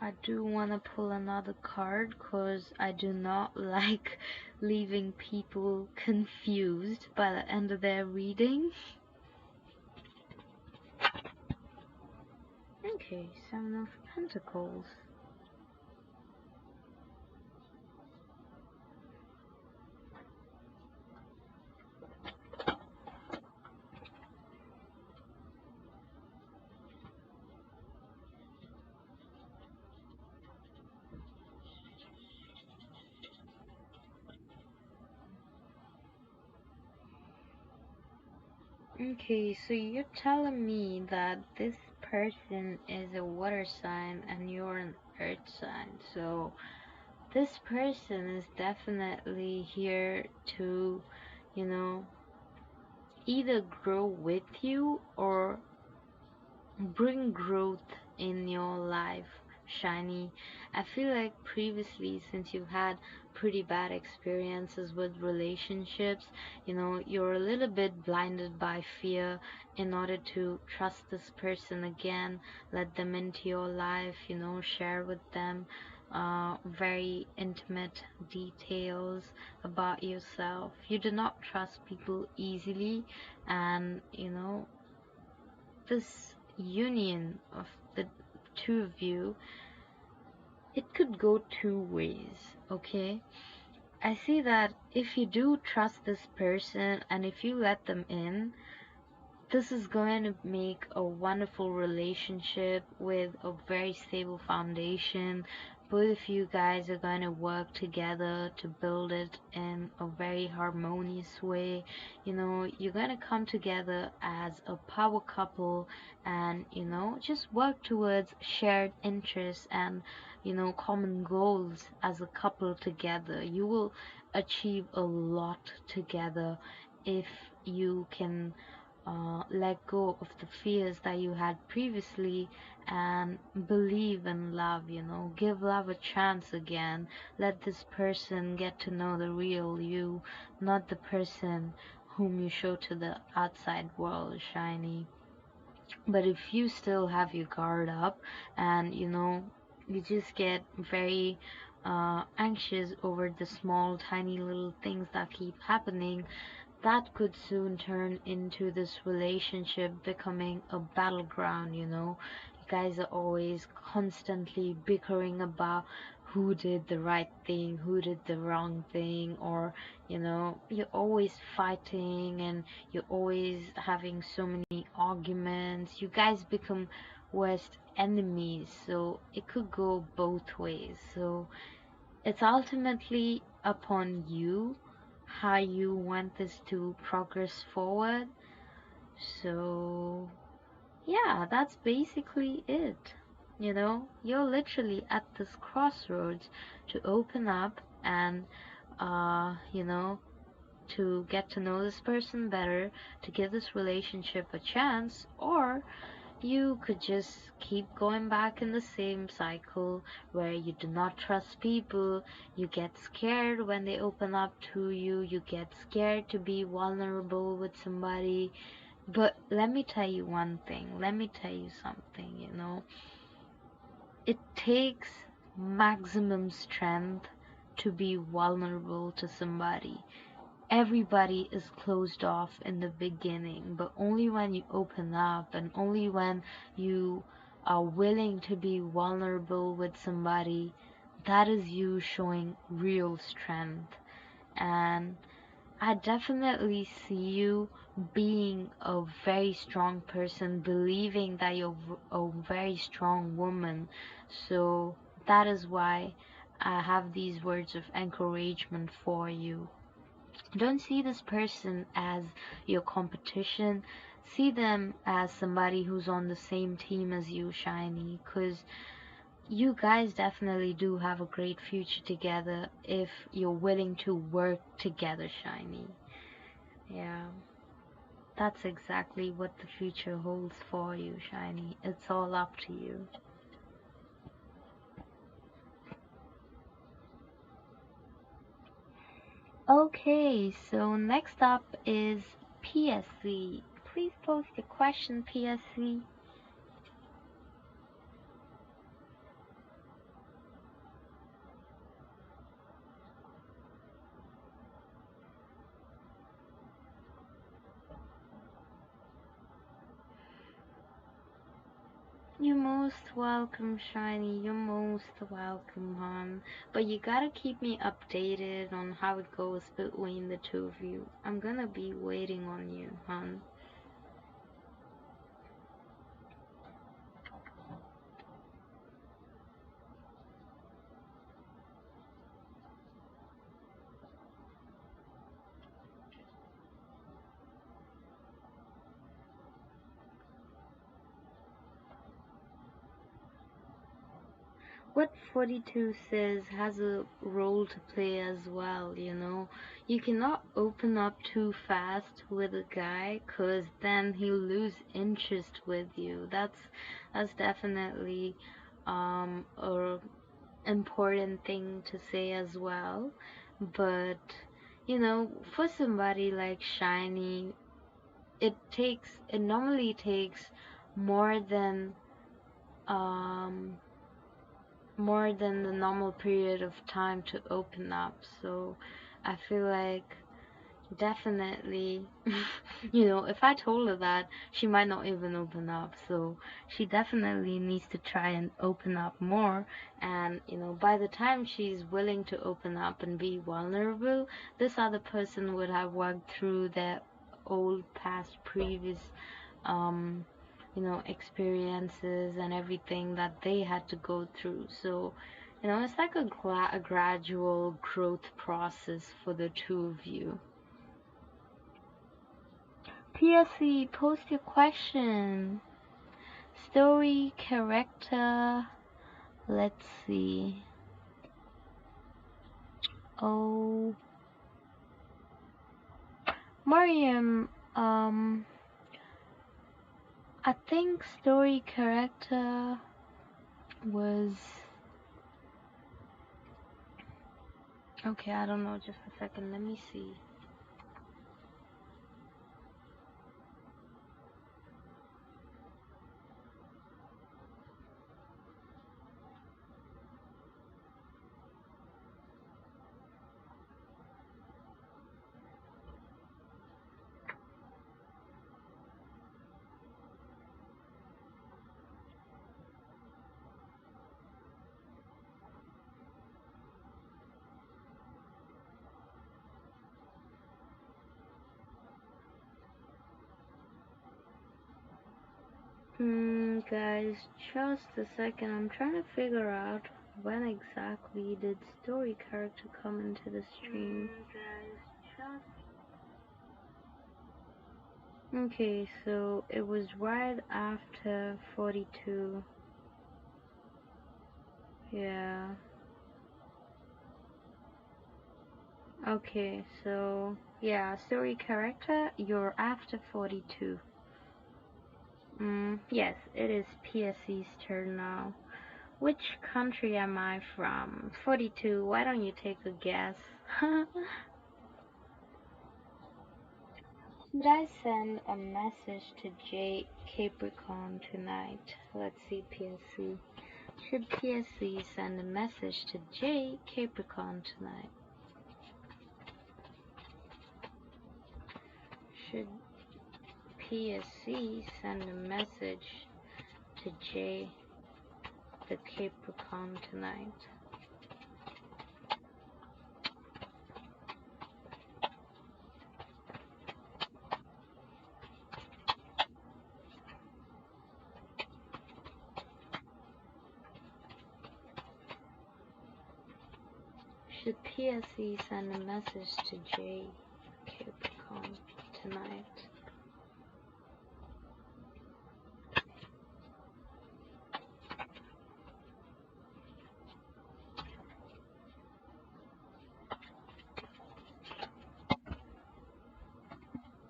I do want to pull another card because I do not like leaving people confused by the end of their reading. Okay, Seven of Pentacles. Okay, so you're telling me that this person is a water sign and you're an earth sign. So this person is definitely here to, you know, either grow with you or bring growth in your life, Shiny. I feel like previously, since you've had pretty bad experiences with relationships, you're a little bit blinded by fear in order to trust this person again, let them into your life, share with them very intimate details about yourself. You do not trust people easily, and this union of the two of you, it could go two ways, okay? I see that if you do trust this person and if you let them in, this is going to make a wonderful relationship with a very stable foundation. Both of you guys are going to work together to build it in a very harmonious way. You're going to come together as a power couple and, just work towards shared interests and, common goals as a couple together. You will achieve a lot together if you can let go of the fears that you had previously and believe in love, give love a chance again. Let this person get to know the real you, not the person whom you show to the outside world, Shiny. But if you still have your guard up and you just get very anxious over the small tiny little things that keep happening, that could soon turn into this relationship becoming a battleground. You guys are always constantly bickering about who did the right thing, who did the wrong thing, or you're always fighting and you're always having so many arguments. You guys become worst enemies, so it could go both ways. So it's ultimately upon you how you want this to progress forward. So, yeah, that's basically it. You're literally at this crossroads to open up and, to get to know this person better, to give this relationship a chance, or you could just keep going back in the same cycle where you do not trust people, you get scared when they open up to you, you get scared to be vulnerable with somebody. But let me tell you one thing, let me tell you something, it takes maximum strength to be vulnerable to somebody. everybody is closed off in the beginning, but only when you open up and only when you are willing to be vulnerable with somebody, that is you showing real strength. And I definitely see you being a very strong person, believing that you're a very strong woman. So that is why I have these words of encouragement for you. Don't see this person as your competition. See them as somebody who's on the same team as you, Shiny, because you guys definitely do have a great future together if you're willing to work together, Shiny. Yeah, that's exactly what the future holds for you, Shiny. It's all up to you. Okay, so next up is PSC. Please post your question, PSC. You're most welcome, Shiny. You're most welcome, hon. But you gotta keep me updated on how it goes between the two of you. I'm gonna be waiting on you, hon. What 42 says has a role to play as well, you know. You cannot open up too fast with a guy, 'cause then he'll lose interest with you. That's definitely a important thing to say as well. But you know, for somebody like Shiny, it normally takes more than um more than the normal period of time to open up. So I feel like definitely, you know, if I told her that, she might not even open up. So she definitely needs to try and open up more. And, you know, by the time she's willing to open up and be vulnerable, this other person would have worked through their old past previous um experiences and everything that they had to go through. So, you know, it's like a gradual growth process for the two of you. PSC, post your question. Story, character, let's see. Oh, Mariam, I think story character was. Okay, I don't know, just a second, let me see. Guys, just a second. I'm trying to figure out when exactly did story character come into the stream. Okay, so it was right after 42. Yeah. Okay, so yeah, story character, you're after 42. Yes, it is PSC's turn now. Which country am I from? 42, why don't you take a guess? Should I send a message to J Capricorn tonight? Let's see, PSC. Should PSC send a message to J Capricorn tonight? Should PSC send a message to J, the Capricorn, tonight? Should PSC send a message to J, Capricorn, tonight?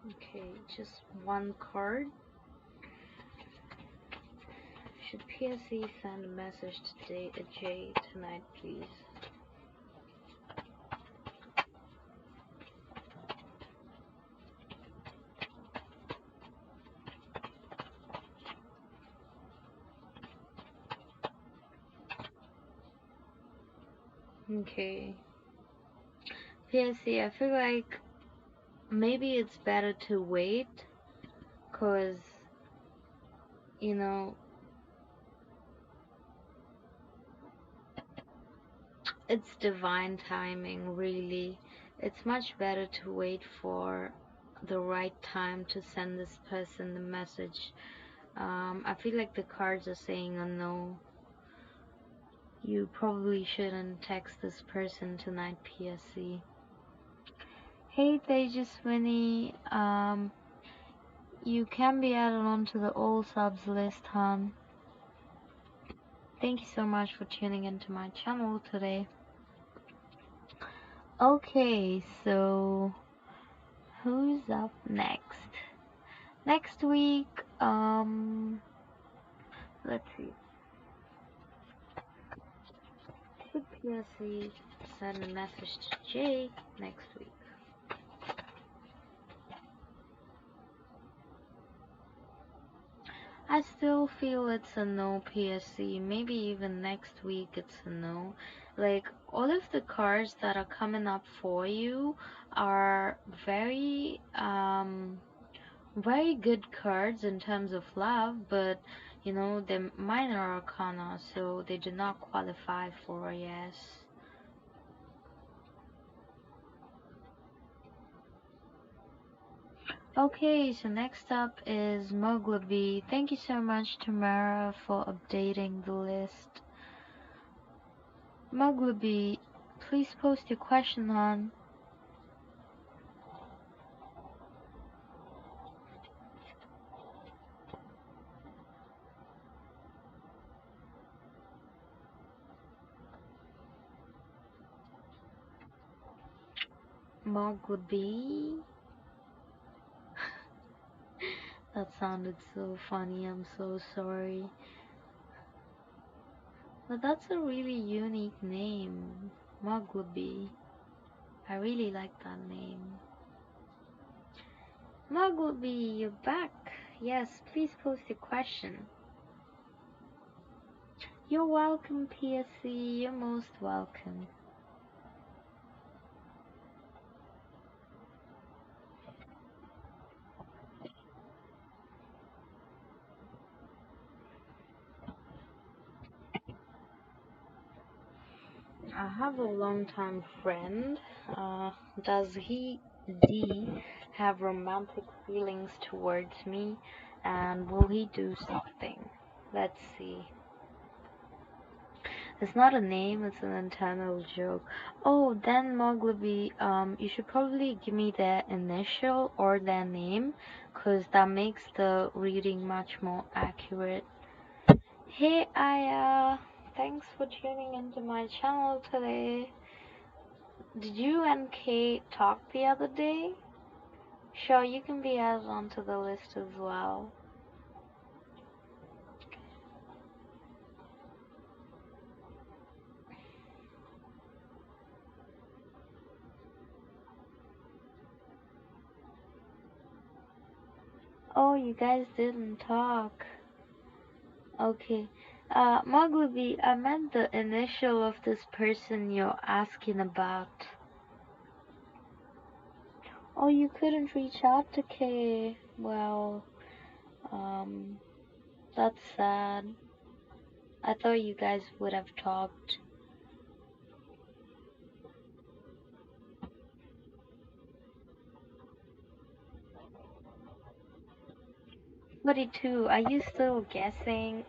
Okay, just one card. Should PSC send a message to J tonight, please? Okay. PSC, I feel like maybe it's better to wait, cause you know it's divine timing, really. It's much better to wait for the right time to send this person the message. I feel like the cards are saying a no. You probably shouldn't text this person tonight, PSC. Hey Tejaswini, you can be added onto the all subs list, hon. Thank you so much for tuning into my channel today. Okay, so who's up next? Next week, let's see. Should PSC send a message to Jay next week? I still feel it's a no, PSC. Maybe even next week it's a no. Like, all of the cards that are coming up for you are very good cards in terms of love, but they're minor arcana, so they do not qualify for a yes. Okay, so next up is Moglabi. Thank you so much, Tamara, for updating the list. Moglabi, please post your question on. Moglabi. That sounded so funny, I'm so sorry. But that's a really unique name, Moglabi. I really like that name. Moglabi, you're back. Yes, please post your question. You're welcome, PSC. You're most welcome. I have a long-time friend. Does D have romantic feelings towards me? And will he do something? Let's see. It's not a name, it's an internal joke. Oh, then Moglabi, you should probably give me their initial or their name, cause that makes the reading much more accurate. Hey Aya, thanks for tuning into my channel today. Did you and Kate talk the other day? Sure, you can be added onto the list as well. Oh, you guys didn't talk. Okay. Moglabi, I meant the initial of this person you're asking about. Oh, you couldn't reach out to Kay. Well, um, that's sad. I thought you guys would have talked. 42, are you still guessing?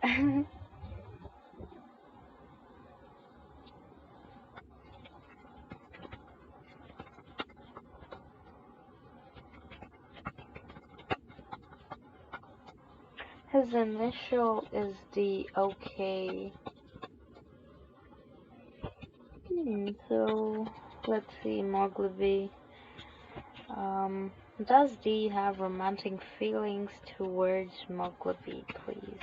His initial is the okay. So, let's see, Mogilby. Um, does D have romantic feelings towards Mogilby, please?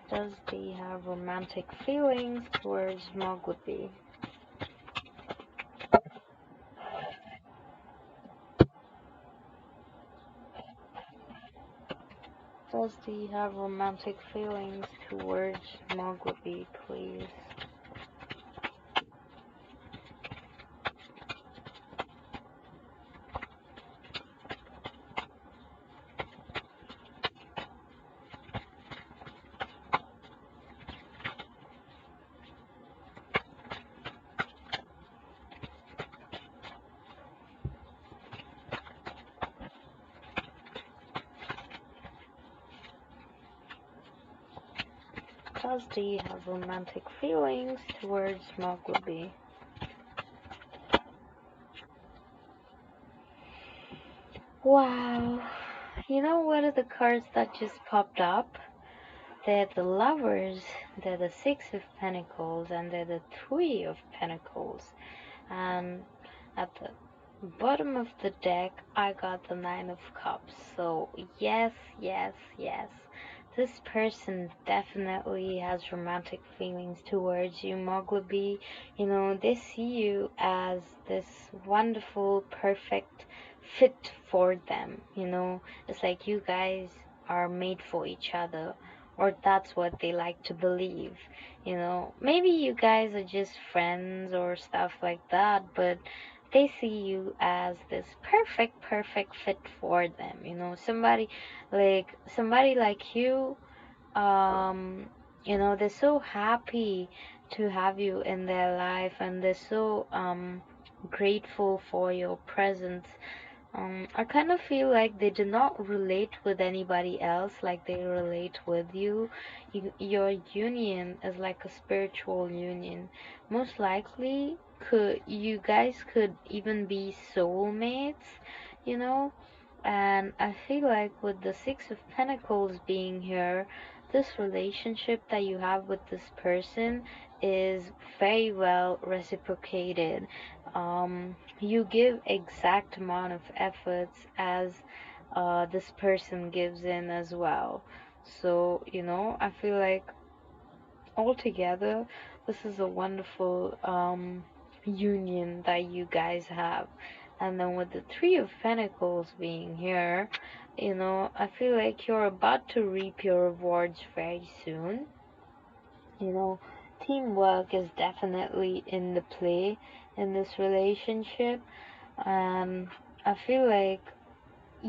Does D have romantic feelings towards Mogilby? Does D have romantic feelings towards Mogilby, please? Does D have romantic feelings towards Mogilby? Wow. You know what are the cards that just popped up? They're the lovers, they're the Six of Pentacles, and they're the Three of Pentacles. And at the bottom of the deck, I got the Nine of Cups. So, yes, yes, yes. This person definitely has romantic feelings towards you, Mogilby. You know, they see you as this wonderful, perfect fit for them. You know, it's like you guys are made for each other, or that's what they like to believe. You know, maybe you guys are just friends or stuff like that, but they see you as this perfect, perfect fit for them. You know, somebody like you, um, you know, they're so happy to have you in their life, and they're so grateful for your presence. I kind of feel like they do not relate with anybody else like they relate with you. Your union is like a spiritual union. Most likely, could you guys could even be soulmates, you know? And I feel like with the Six of Pentacles being here, this relationship that you have with this person is very well reciprocated. You give exact amount of efforts as this person gives in as well. So, you know, I feel like altogether, this is a wonderful union that you guys have. And then with the Three of Pentacles being here, you know, I feel like you're about to reap your rewards very soon. You know, teamwork is definitely in the play in this relationship. And I feel like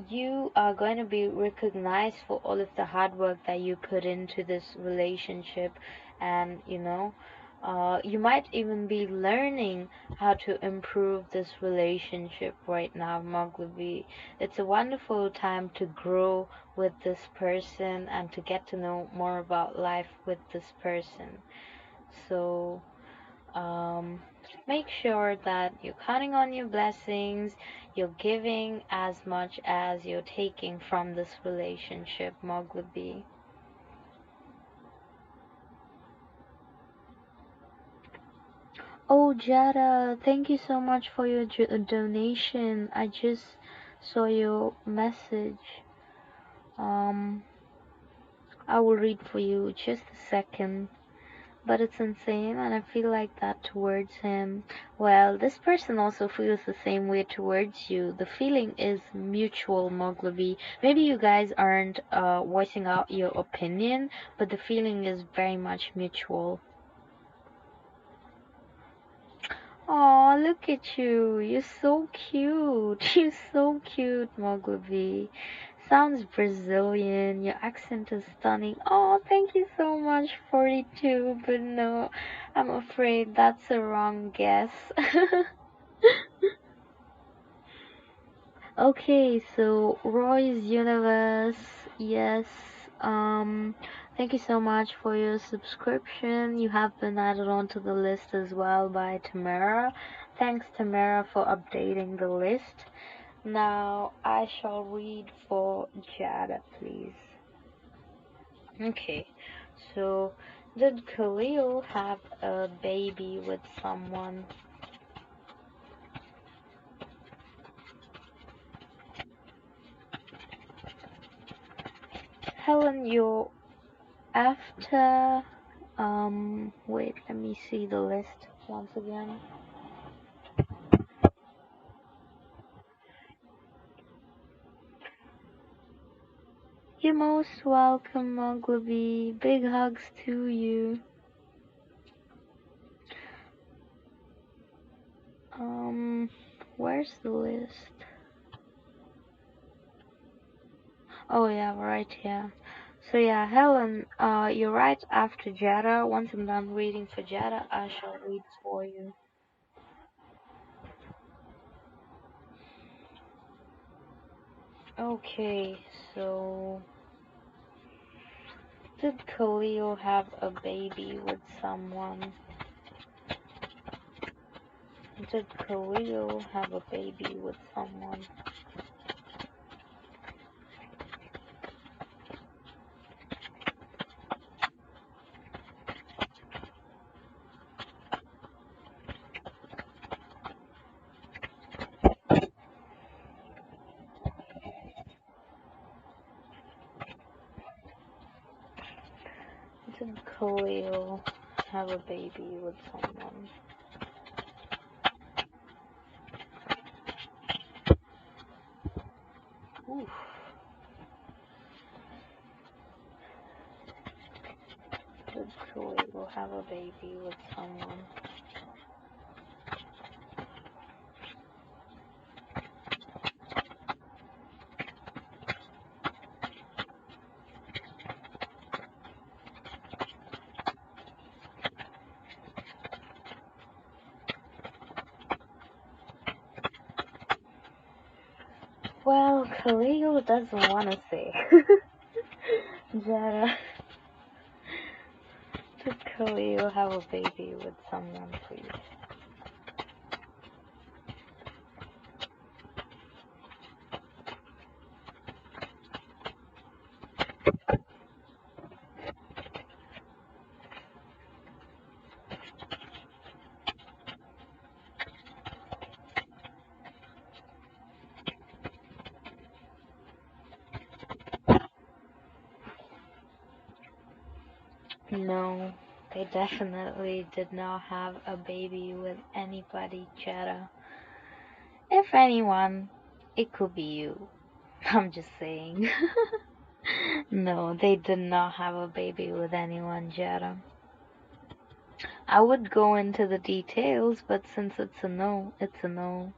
you are going to be recognized for all of the hard work that you put into this relationship. And you know, you might even be learning how to improve this relationship right now, Mogilby. It's a wonderful time to grow with this person and to get to know more about life with this person. So um, make sure that you're counting on your blessings, you're giving as much as you're taking from this relationship, Mogilby. Oh, Jada, thank you so much for your donation. I just saw your message. Um, I will read for you just a second. But it's insane, and I feel like that towards him. Well, this person also feels the same way towards you. The feeling is mutual, Mogilby. Maybe you guys aren't voicing out your opinion, but the feeling is very much mutual. Oh, look at you. You're so cute. You're so cute, Mogwabi. Sounds Brazilian. Your accent is stunning. Oh, thank you so much, 42. But no, I'm afraid that's a wrong guess. Okay, so Roy's Universe, yes. Um, Thank you so much for your subscription. You have been added onto the list as well by Tamara. Thanks, Tamara, for updating the list. Now I shall read for Jada, please. Okay, so did Khalil have a baby with someone? Helen, you're after. Wait, let me see the list once again. You're most welcome, Muggleby. Big hugs to you. Um, where's the list? Oh yeah, right here. So yeah, Helen, you're right after Jetta. Once I'm done reading for Jetta, I shall read for you. Okay, so did Khalil have a baby with someone? Did Khalil have a baby with someone? Did Khalil have a baby with someone? Oof. Did Khalil have a baby with someone? Well, Khalil doesn't want to say. Jada, did Khalil have a baby with someone, please? No, they definitely did not have a baby with anybody, Jada. If anyone, it could be you. I'm just saying. No, they did not have a baby with anyone, Jada. I would go into the details, but since it's a no, it's a no.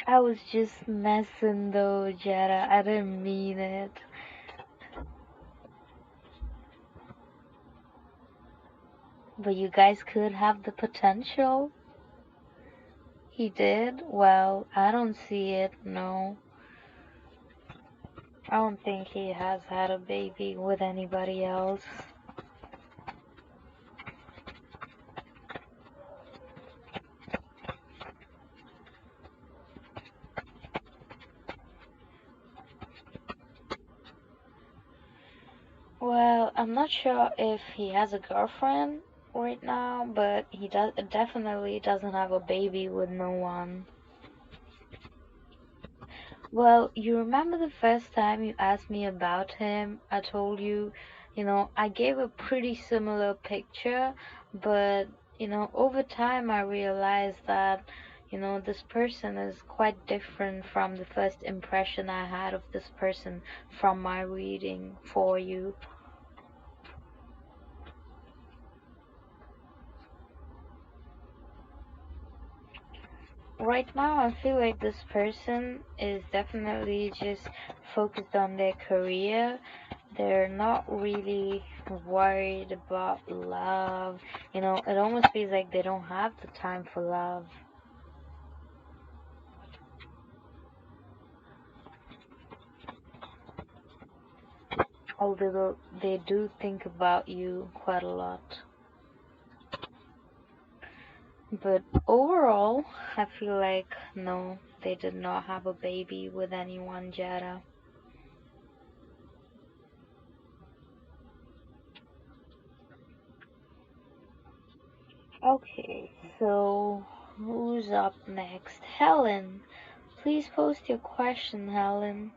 I was just messing though, Jada. I didn't mean it. But you guys could have the potential. He did? Well, I don't see it, no. I don't think he has had a baby with anybody else. Well, I'm not sure if he has a girlfriend right now, but he definitely doesn't have a baby with no one. Well, you remember the first time you asked me about him? I told you, I gave a pretty similar picture, but, over time I realized that, this person is quite different from the first impression I had of this person from my reading for you. Right now, I feel like this person is definitely just focused on their career. They're not really worried about love. It almost feels like they don't have the time for love. Although they do think about you quite a lot. But overall, I feel like no, they did not have a baby with anyone, Jada. Okay, so who's up next? Helen. Please post your question, Helen.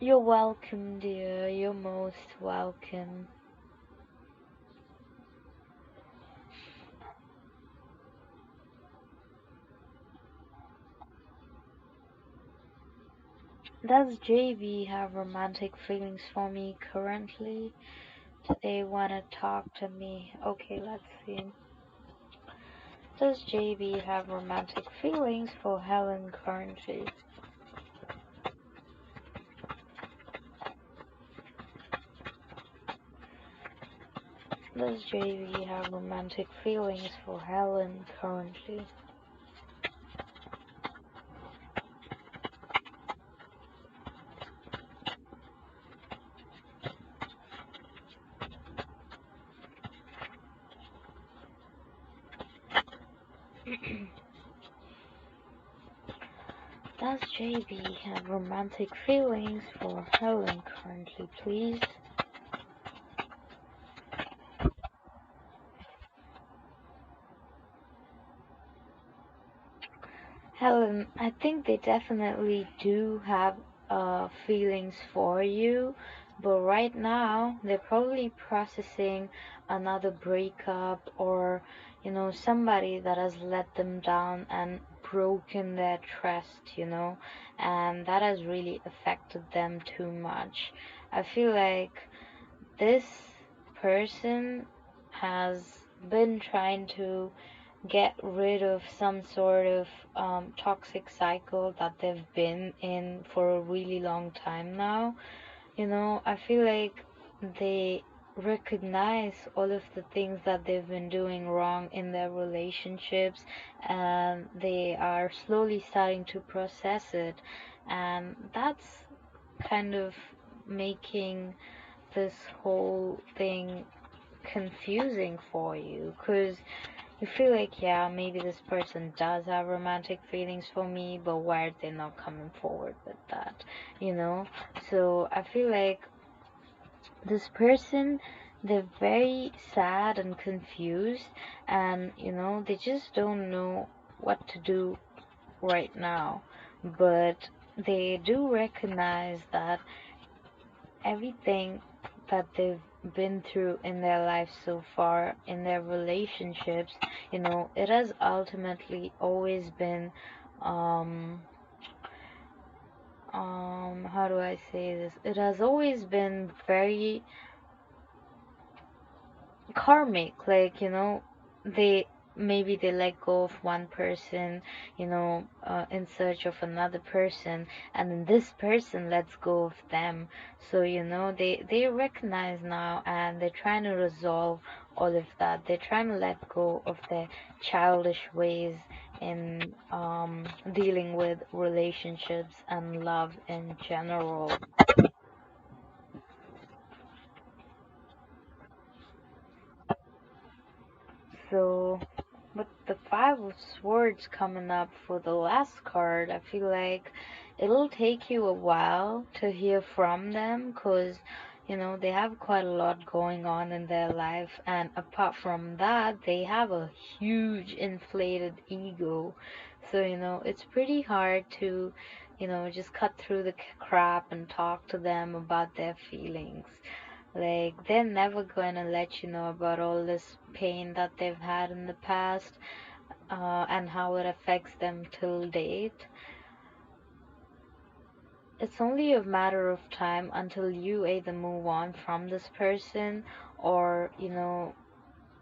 You're welcome, dear. You're most welcome. Does JB have romantic feelings for me currently? Do they want to talk to me? Okay, let's see. Does JB have romantic feelings for Helen currently? Does JB have romantic feelings for Helen currently? Does JB have romantic feelings for Helen currently, please? Helen, I think they definitely do have feelings for you, but right now they're probably processing another breakup or, somebody that has let them down and broken their trust, and that has really affected them too much. I feel like this person has been trying to get rid of some sort of toxic cycle that they've been in for a really long time now. I feel like they recognize all of the things that they've been doing wrong in their relationships, and they are slowly starting to process it, and that's kind of making this whole thing confusing for you, because you feel like, yeah, maybe this person does have romantic feelings for me, but why are they not coming forward with that? You know? So I feel like this person, they're very sad and confused, and, they just don't know what to do right now. But they do recognize that everything that they've been through in their life so far, in their relationships, it has ultimately always been, um, how do I say this? It has always been very karmic, like, they maybe they let go of one person, in search of another person, and then this person lets go of them. So, they recognize now, and they're trying to resolve all of that. They're trying to let go of their childish ways in dealing with relationships and love in general. So, with the Five of Swords coming up for the last card, I feel like it'll take you a while to hear from them, because, they have quite a lot going on in their life, and apart from that, they have a huge inflated ego. So, it's pretty hard to, just cut through the crap and talk to them about their feelings. Like, they're never gonna let you know about all this pain that they've had in the past, and how it affects them till date. It's only a matter of time until you either move on from this person, or,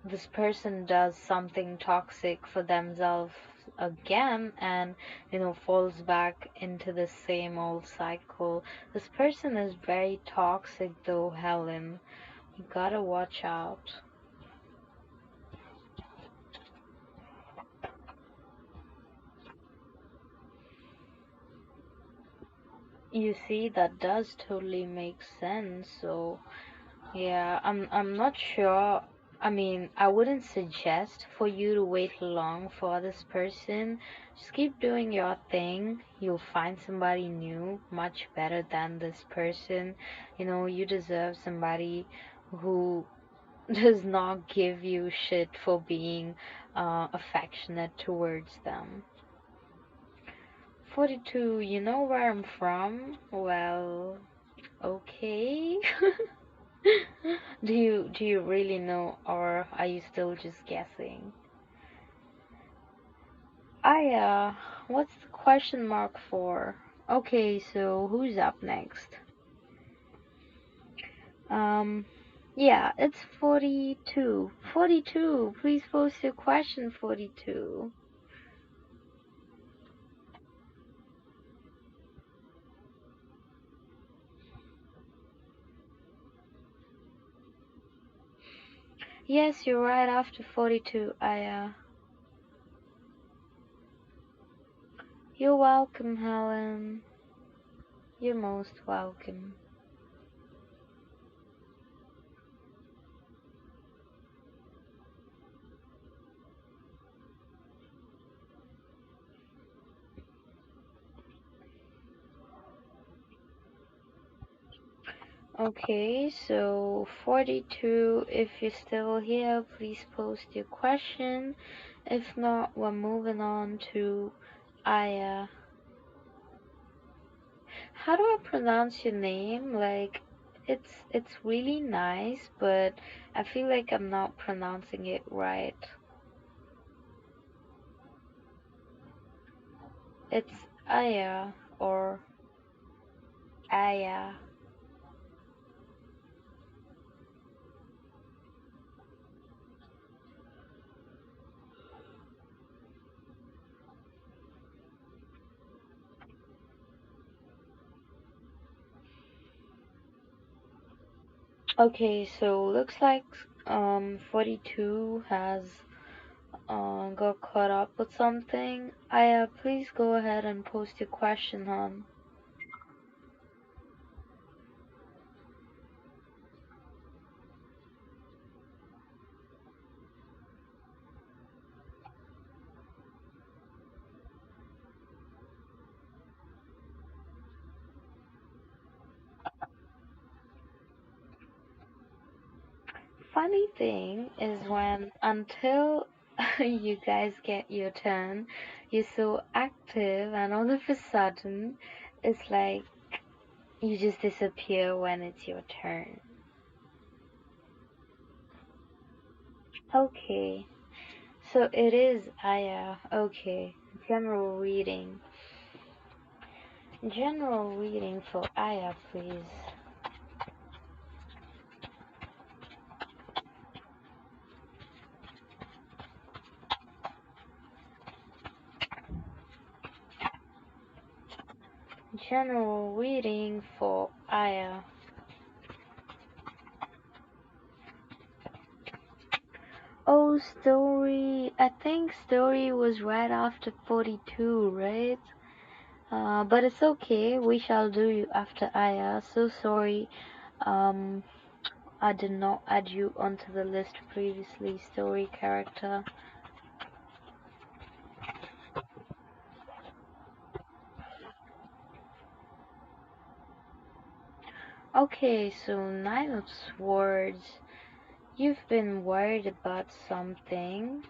this person does something toxic for themselves again, and, falls back into the same old cycle. This person is very toxic though, Helen. You gotta watch out. You see, that does totally make sense. So, yeah, I'm not sure. I mean, I wouldn't suggest for you to wait long for this person. Just keep doing your thing. You'll find somebody new, much better than this person. You deserve somebody who does not give you shit for being affectionate towards them. 42, you know where I'm from? Well, okay. Do you really know, or are you still just guessing? What's the question mark for? Okay, so who's up next? Um, yeah, it's 42. 42, please post your question, 42. Yes, you're right after 42, You're welcome, Helen. You're most welcome. Okay, so 42, if you're still here, please post your question. If not, we're moving on to Aya. How do I pronounce your name? Like, it's really nice, but I feel like I'm not pronouncing it right. It's Aya or Aya. Okay, so looks like 42 has got caught up with something. Aya, please go ahead and post your question, hon. Funny thing is when until you guys get your turn, you're so active, and all of a sudden, it's like you just disappear when it's your turn. Okay, so it is Aya. Okay, general reading. General reading for Aya, please. General reading for Aya. Oh, story. I think story was right after 42, right? But it's okay. We shall do you after Aya. So sorry. Um, I did not add you onto the list previously. Story character. Okay, so Nine of Swords. You've been worried about something.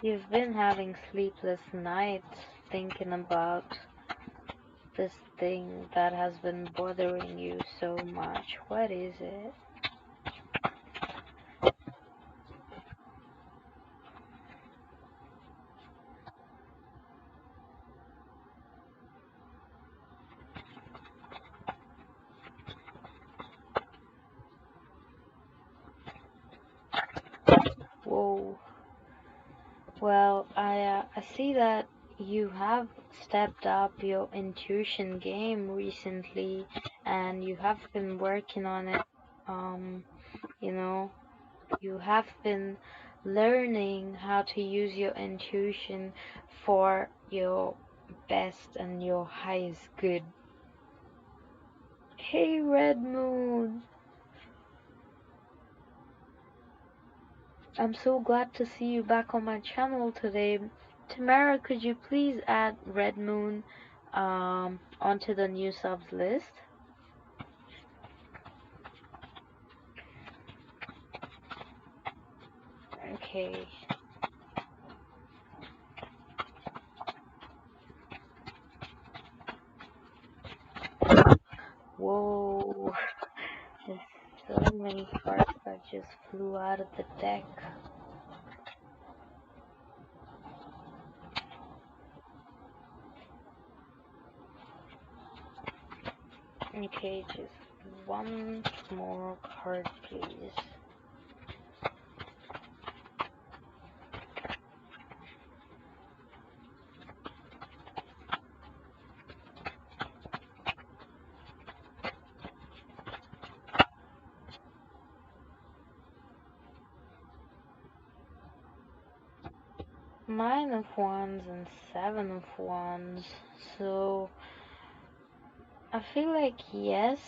You've been having sleepless nights thinking about this thing that has been bothering you so much? What is it? Whoa. Well, I see that you have stepped up your intuition game recently, and you have been working on it. Um, you know, you have been learning how to use your intuition for your best and your highest good. Hey, Red Moon! I'm so glad to see you back on my channel today. Tamara, could you please add Red Moon onto the new subs list? Okay. Whoa. There's so many cards that just flew out of the deck. Okay, just one more card, please. Nine of Wands and Seven of Wands. So I feel like yes,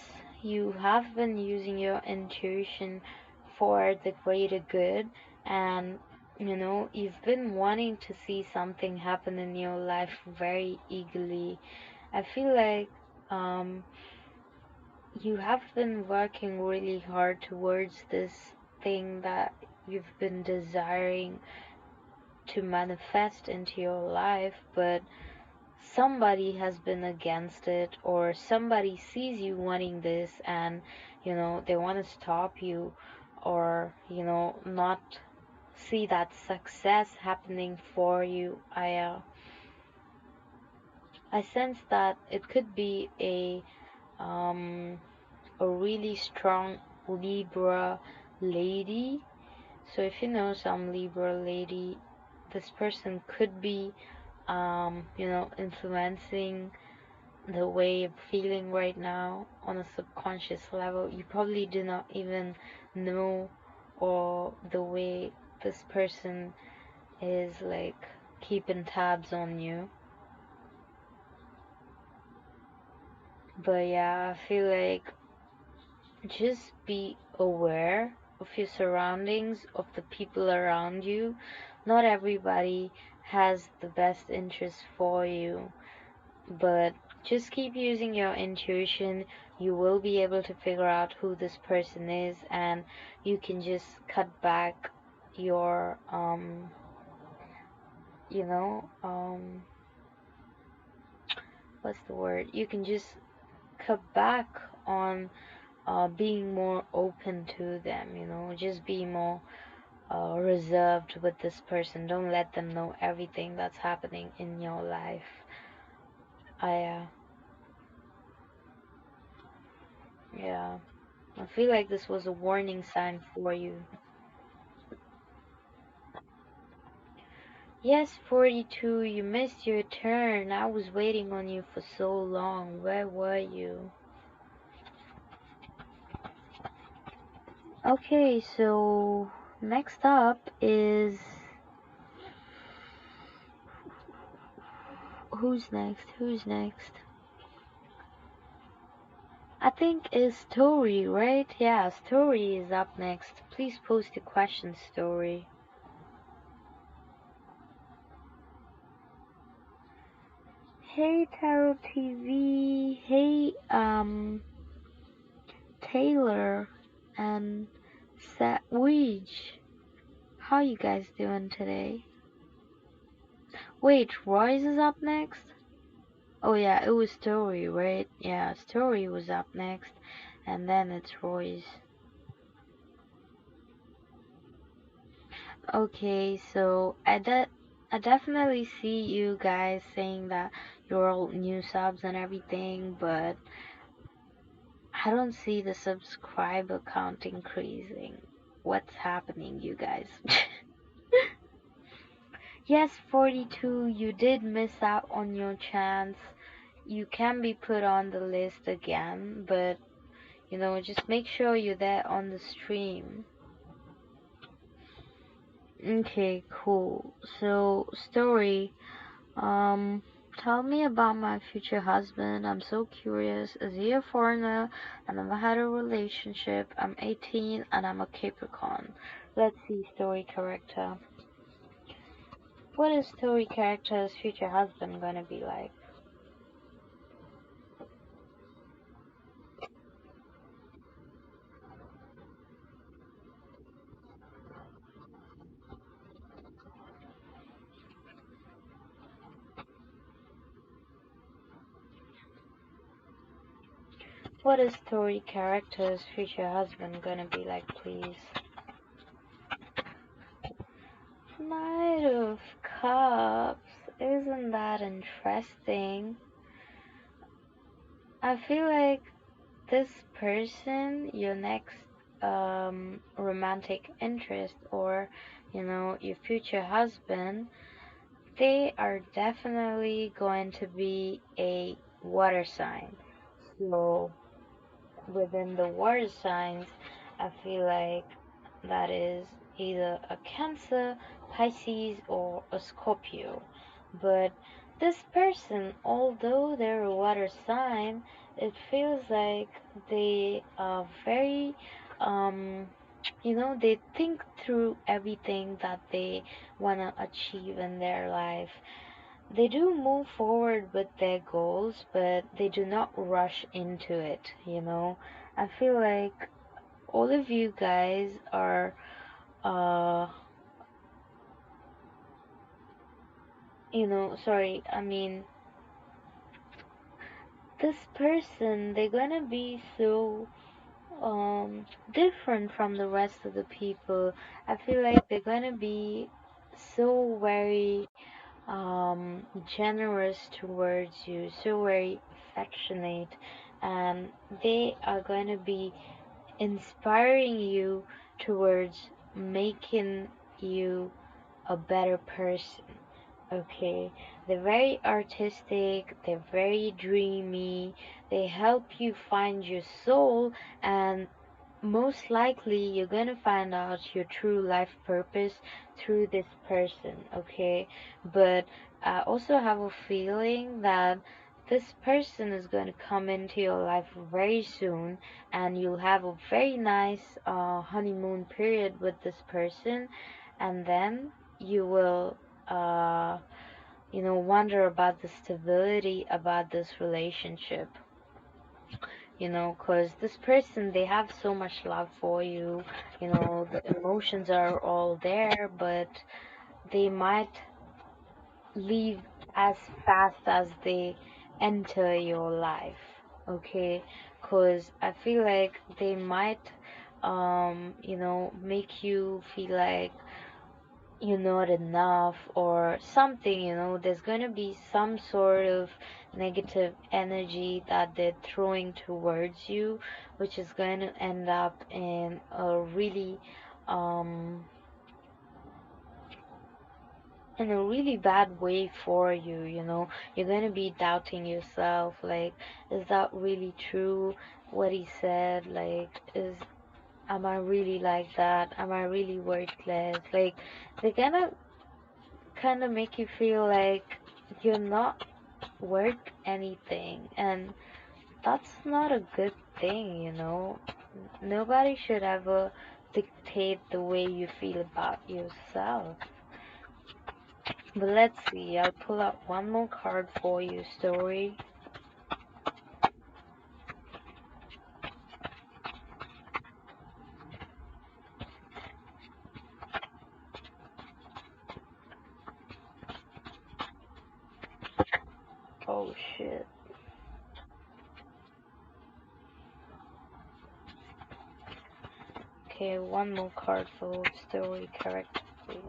you have been using your intuition for the greater good, and you've been wanting to see something happen in your life very eagerly. I feel like um, you have been working really hard towards this thing that you've been desiring to manifest into your life, but somebody has been against it, or somebody sees you wanting this and they want to stop you, or not see that success happening for you. I sense that it could be a really strong Libra lady. So if you know some Libra lady, this person could be influencing the way you're feeling right now on a subconscious level. You probably do not even know, or the way this person is like keeping tabs on you. But yeah, I feel like just be aware of your surroundings, of the people around you. Not everybody has the best interest for you, but just keep using your intuition. You will be able to figure out who this person is, and you can just cut back your you know um what's the word, you can just cut back on being more open to them. Just be more reserved with this person. Don't let them know everything that's happening in your life. I Yeah, I feel like this was a warning sign for you. Yes, 42, you missed your turn. I was waiting on you for so long. Where were you? Okay, so next up is... Who's next? Who's next? I think it's Story, right? Yeah, Story is up next. Please post a question, Story. Hey, Tarot TV. Hey, Taylor and Satwij. How you guys doing today? Wait, Royce is up next? Oh yeah, it was Story, right? Yeah, Story was up next, and then it's Roy's. Okay, so I definitely see you guys saying that you're all new subs and everything, but I don't see the subscriber count increasing. What's happening, you guys? Yes, 42, you did miss out on your chance. You can be put on the list again, but just make sure you're there on the stream. Okay, cool. So, story. Um, Tell me about my future husband. I'm so curious. Is he a foreigner? I never had a relationship. I'm 18 and I'm a Capricorn. Let's see, story character. What is story character's future husband gonna be like? What is story character's future husband gonna be like, please? Knight of Cups. Isn't that interesting? I feel like this person, your next romantic interest, or your future husband, they are definitely going to be a water sign. So within the water signs, I feel like that is either a Cancer, Pisces, or a Scorpio. But this person, although they're a water sign, it feels like they are very, they think through everything that they want to achieve in their life. They do move forward with their goals, but they do not rush into it. I feel like all of you guys are, uh, sorry, I mean, this person, they're gonna be so, different from the rest of the people. I feel like they're gonna be so very, generous towards you, so very affectionate, and they are going to be inspiring you towards making you a better person. Okay, they're very artistic, they're very dreamy, they help you find your soul, and most likely you're gonna find out your true life purpose through this person, okay? But I also have a feeling that this person is going to come into your life very soon, and you'll have a very nice honeymoon period with this person, and then you will wonder about the stability about this relationship, because this person, they have so much love for you, the emotions are all there, but they might leave as fast as they enter your life, okay? Because I feel like they might, make you feel like you're not enough or something. There's going to be some sort of negative energy that they're throwing towards you, which is going to end up um in a really bad way for you. You're going to be doubting yourself, like, is that really true what he said? Like, is am I really like that? Am I really worthless? Like, they're gonna kind of make you feel like you're not worth anything, and that's not a good thing. Nobody should ever dictate the way you feel about yourself. But let's see, I'll pull out one more card for you, story. Oh shit. Okay, one more card for story character, please.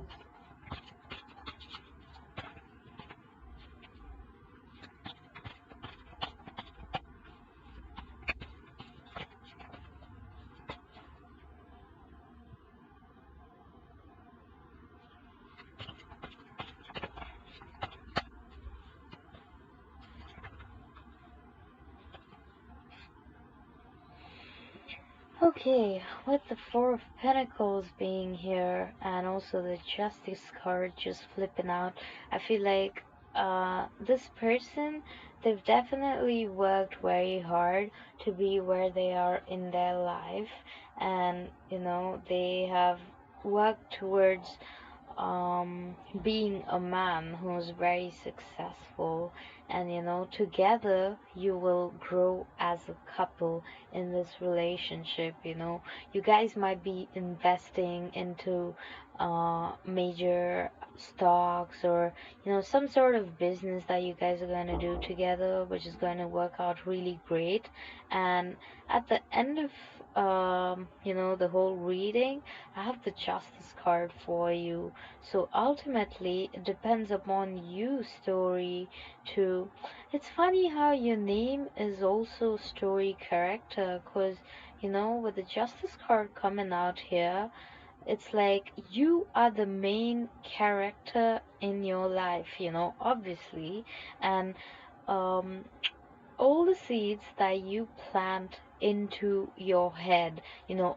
Okay, with the Four of Pentacles being here and also the Justice card just flipping out, I feel like this person, they've definitely worked very hard to be where they are in their life, and they have worked towards being a man who's very successful, and together you will grow as a couple in this relationship. You guys might be investing into major stocks, or some sort of business that you guys are going to do together, which is going to work out really great. And at the end of the whole reading, I have the Justice card for you. So ultimately, it depends upon you, story, to. It's funny how your name is also story character, because with the Justice card coming out here, it's like you are the main character in your life, obviously, and um, all the seeds that you plant into your head,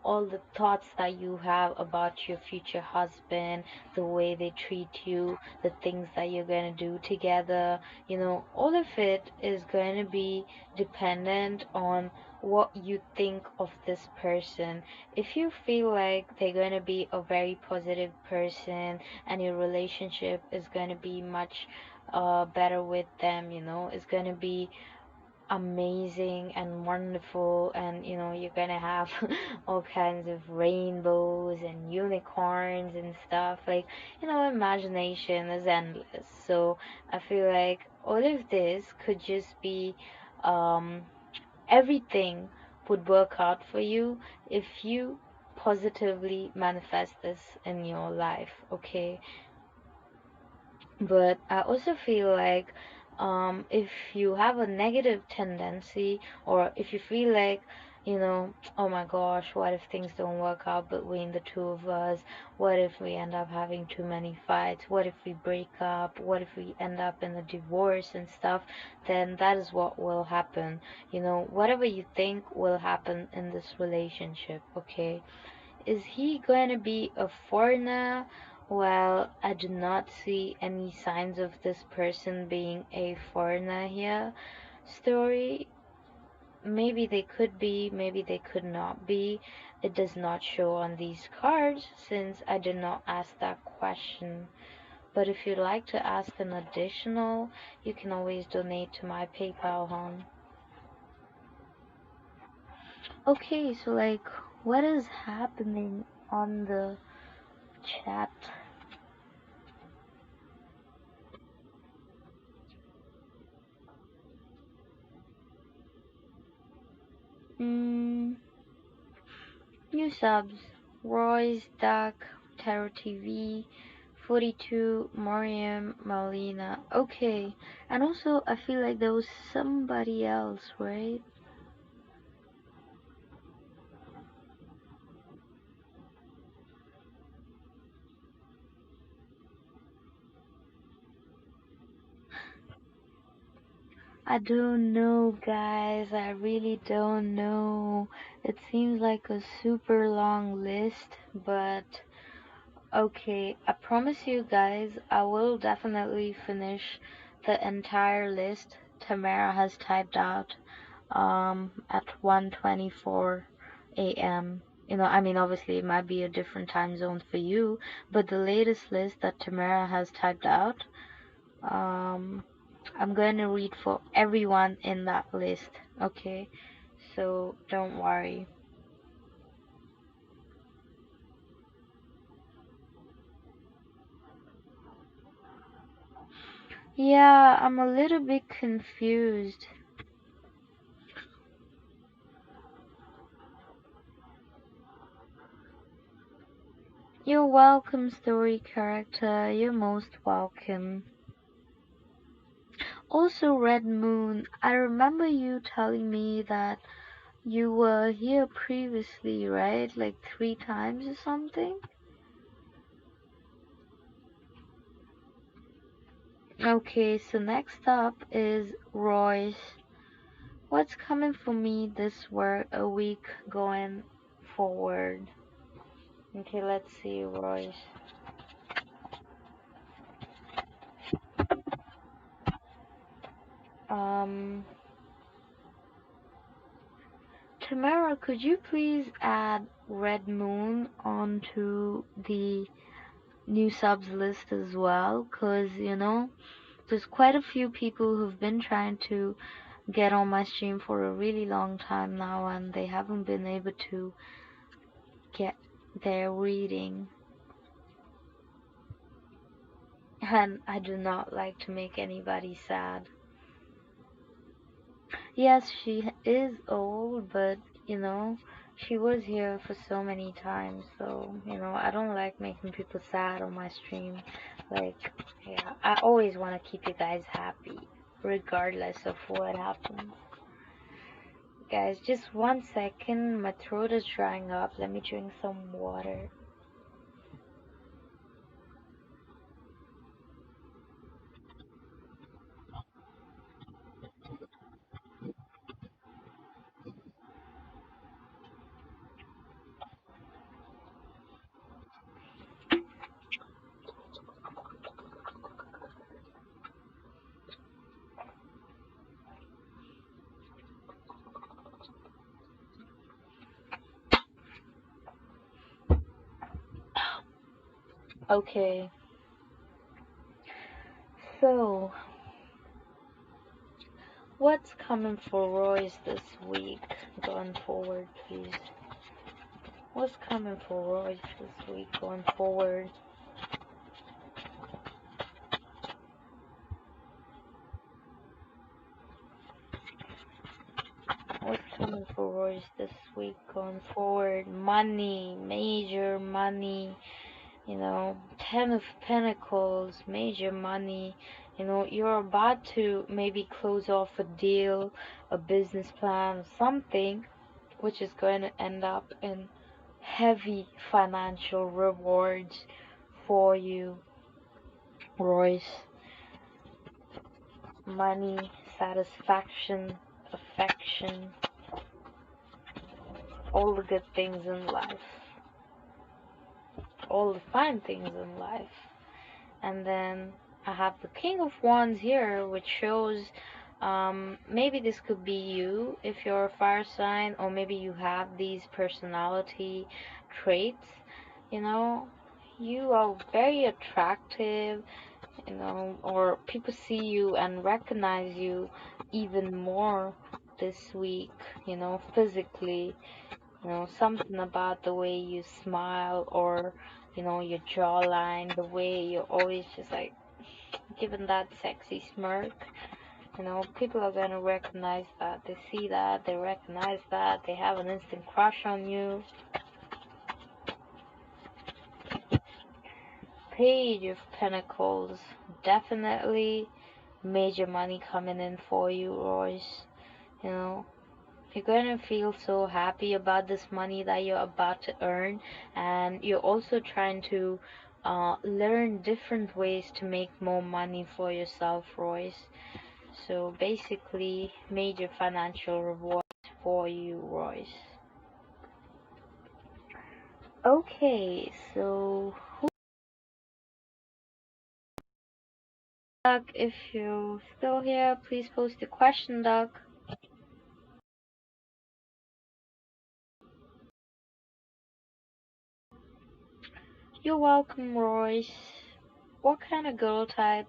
all the thoughts that you have about your future husband, the way they treat you, the things that you're going to do together, all of it is going to be dependent on what you think of this person. If you feel like they're going to be a very positive person and your relationship is going to be much better with them, it's going to be amazing and wonderful, and you're gonna have all kinds of rainbows and unicorns and stuff, like imagination is endless. So I feel like all of this could just be um everything would work out for you if you positively manifest this in your life, okay? But I also feel like if you have a negative tendency, or if you feel like, oh my gosh, what if things don't work out between the two of us? What if we end up having too many fights? What if we break up? What if we end up in a divorce and stuff? Then that is what will happen. Whatever you think will happen in this relationship, okay? Is he going to be a foreigner? Well, I do not see any signs of this person being a foreigner here. Story, maybe they could be, maybe they could not be. It does not show on these cards since I did not ask that question. But if you'd like to ask an additional, you can always donate to my PayPal, hon. Okay, so like, what is happening on the chat? Mm, New subs: Royce, Duck, Tarot TV, 42, Mariam, Malina. Okay, and also I feel like there was somebody else, right? I don't know, guys. I really don't know. It seems like a super long list, but okay, I promise you guys, I will definitely finish the entire list Tamara has typed out at 1:24 a.m. I mean, obviously it might be a different time zone for you, but the latest list that Tamara has typed out, um, I'm going to read for everyone in that list, okay? So don't worry. Yeah, I'm a little bit confused. You're welcome, story character. You're most welcome. Also, Red Moon, I remember you telling me that you were here previously, right? Like 3 times or something? Okay, so next up is Royce. What's coming for me this work a week going forward? Okay, let's see, Royce. Um, Tamara, could you please add Red Moon onto the new subs list as well? Because, there's quite a few people who've been trying to get on my stream for a really long time now and they haven't been able to get their reading. And I do not like to make anybody sad. Yes, she is old, but she was here for so many times, so I don't like making people sad on my stream. Like, yeah, I always want to keep you guys happy, regardless of what happens. Guys, just 1 second, my throat is drying up. Let me drink some water. Okay, so what's coming for Royce this week going forward, please? What's coming for Royce this week going forward? What's coming for Royce this week going forward? Money, major money, 10 of Pentacles, major money. You're about to maybe close off a deal, a business plan, something which is going to end up in heavy financial rewards for you, Royce. Money, satisfaction, affection, all the good things in life, all the fine things in life. And then I have the King of Wands here, which shows maybe this could be you if you're a fire sign, or maybe you have these personality traits. You know, you are very attractive, or people see you and recognize you even more this week, physically. Something about the way you smile, or your jawline, the way you're always just like giving that sexy smirk. People are gonna recognize that. They see that, they recognize that, they have an instant crush on you. Page of Pentacles, definitely major money coming in for you, Royce. You know, you're gonna feel so happy about this money that you're about to earn, and you're also trying to learn different ways to make more money for yourself, Royce. So basically, major financial rewards for you, Royce. Okay, so Duck, if you're still here, please post the question, Duck. You're welcome, Royce. What kind of girl type?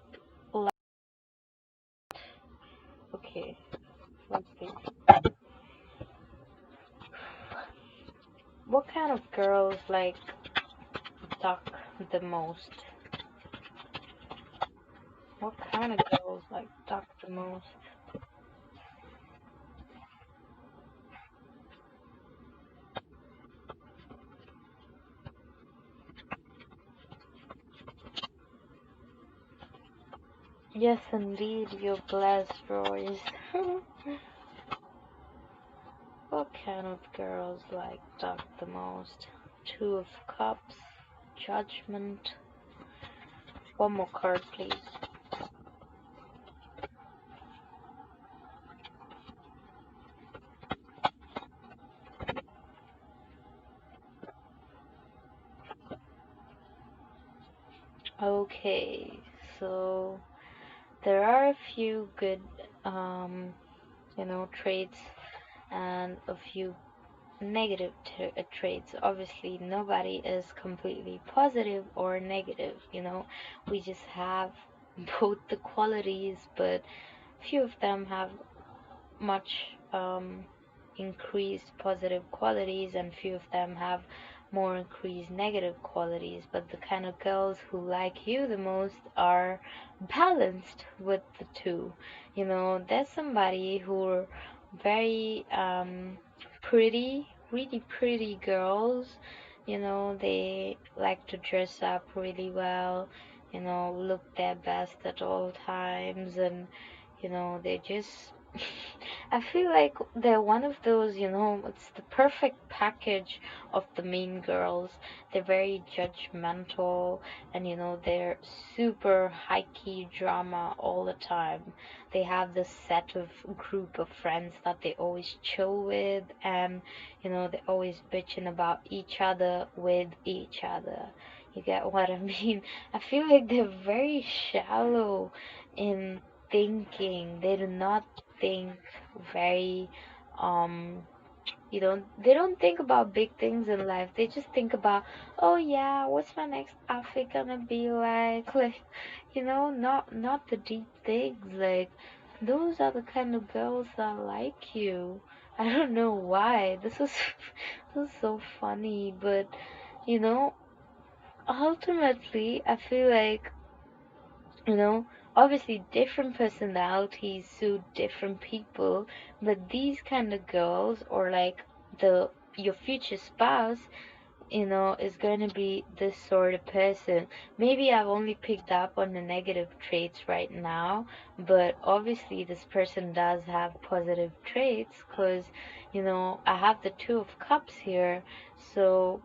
Okay, let's see. What kind of girls Duck the most? What kind of girls like talk the most? Yes, indeed, you're blessed, Royce. What kind of girls like talk the most? Two of Cups, Judgment. One more card, please. Okay, so there are a few good, traits and a few negative traits. Obviously, nobody is completely positive or negative, we just have both the qualities, but few of them have much increased positive qualities, and few of them have more increased negative qualities. But the kind of girls who like you the most are balanced with the two. There's somebody who are very pretty, really pretty girls. They like to dress up really well, look their best at all times, and they just I feel like they're one of those, it's the perfect package of the mean girls. They're very judgmental, and they're super high key drama all the time. They have this set of group of friends that they always chill with, and they're always bitching about each other with each other. You get what I mean? I feel like they're very shallow in thinking. They do not think very um they don't think about big things in life. They just think about, oh yeah, what's my next outfit gonna be like? Like, not the deep things. Like, those are the kind of girls that like you. I don't know why. This is so funny, but you know ultimately I feel like, you know obviously different personalities suit different people, but these kind of girls, or like the your future spouse, is going to be this sort of person. Maybe I've only picked up on the negative traits right now, but obviously this person does have positive traits, because I have the two of cups here. So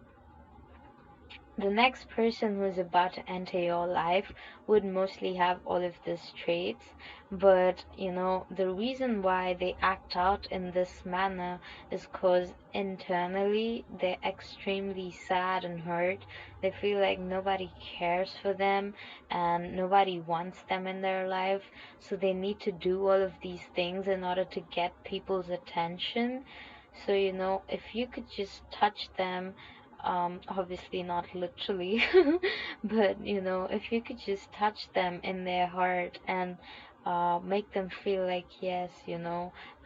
the next person who's about to enter your life would mostly have all of these traits, but the reason why they act out in this manner is because internally they're extremely sad and hurt. They feel like nobody cares for them and nobody wants them in their life, so they need to do all of these things in order to get people's attention. So, if you could just touch them, obviously not literally, but if you could just touch them in their heart and make them feel like, yes,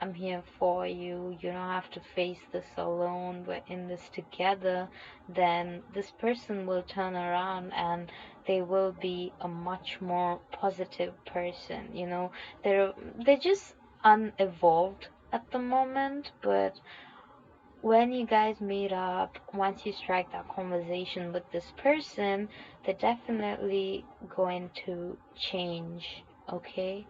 I'm here for you. You don't have to face this alone. We're in this together. Then this person will turn around and they will be a much more positive person. They're just unevolved at the moment, but when you guys meet up, once you strike that conversation with this person, they're definitely going to change, okay?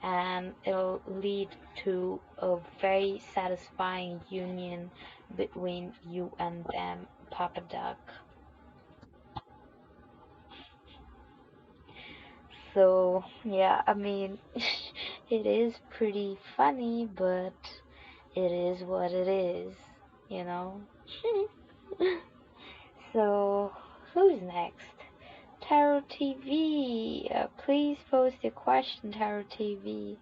And it'll lead to a very satisfying union between you and them, Papa Duck. So, yeah, I mean, it is pretty funny, but it is what it is, you know? So, who's next? Tarot TV. Please post your question, Tarot TV.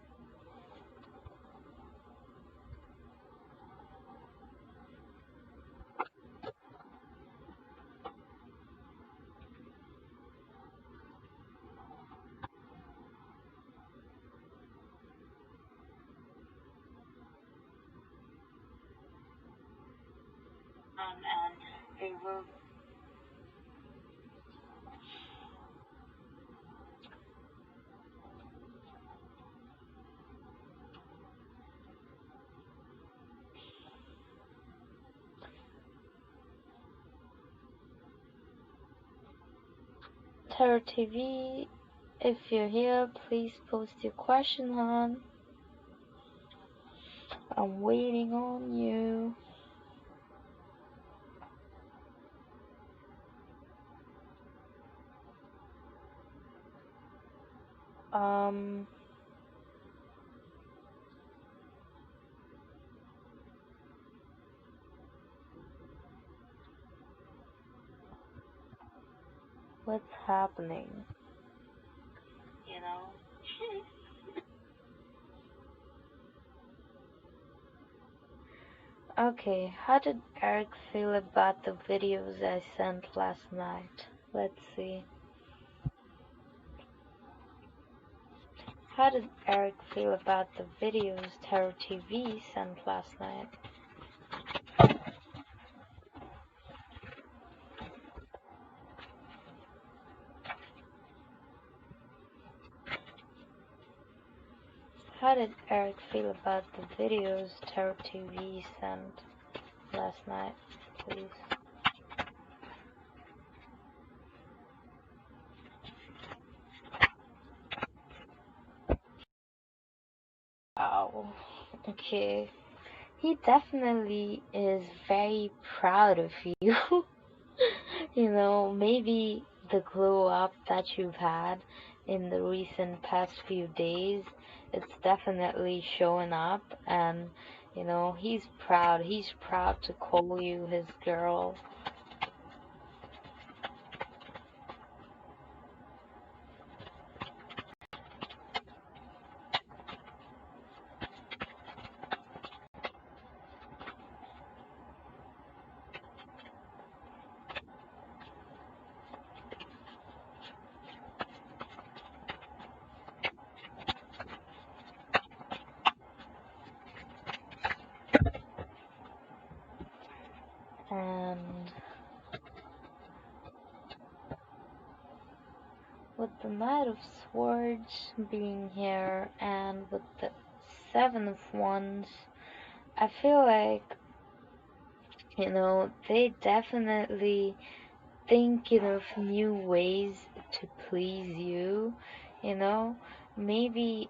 And they will. Tarot TV, if you're here, please post your question, hon. I'm waiting on you. Um, what's happening? You know? Okay, how did Eric feel about the videos I sent last night? Let's see. How did Eric feel about the videos Tarot TV sent last night? How did Eric feel about the videos Tarot TV sent last night, please? Wow. Okay. He definitely is very proud of you. You know, maybe the glow up that you've had in the recent past few days, it's definitely showing up, and you know, he's proud. He's proud to call you his girl. And with the Knight of Swords being here and with the Seven of Wands, I feel like, you know, they definitely thinking of new ways to please you, you know, maybe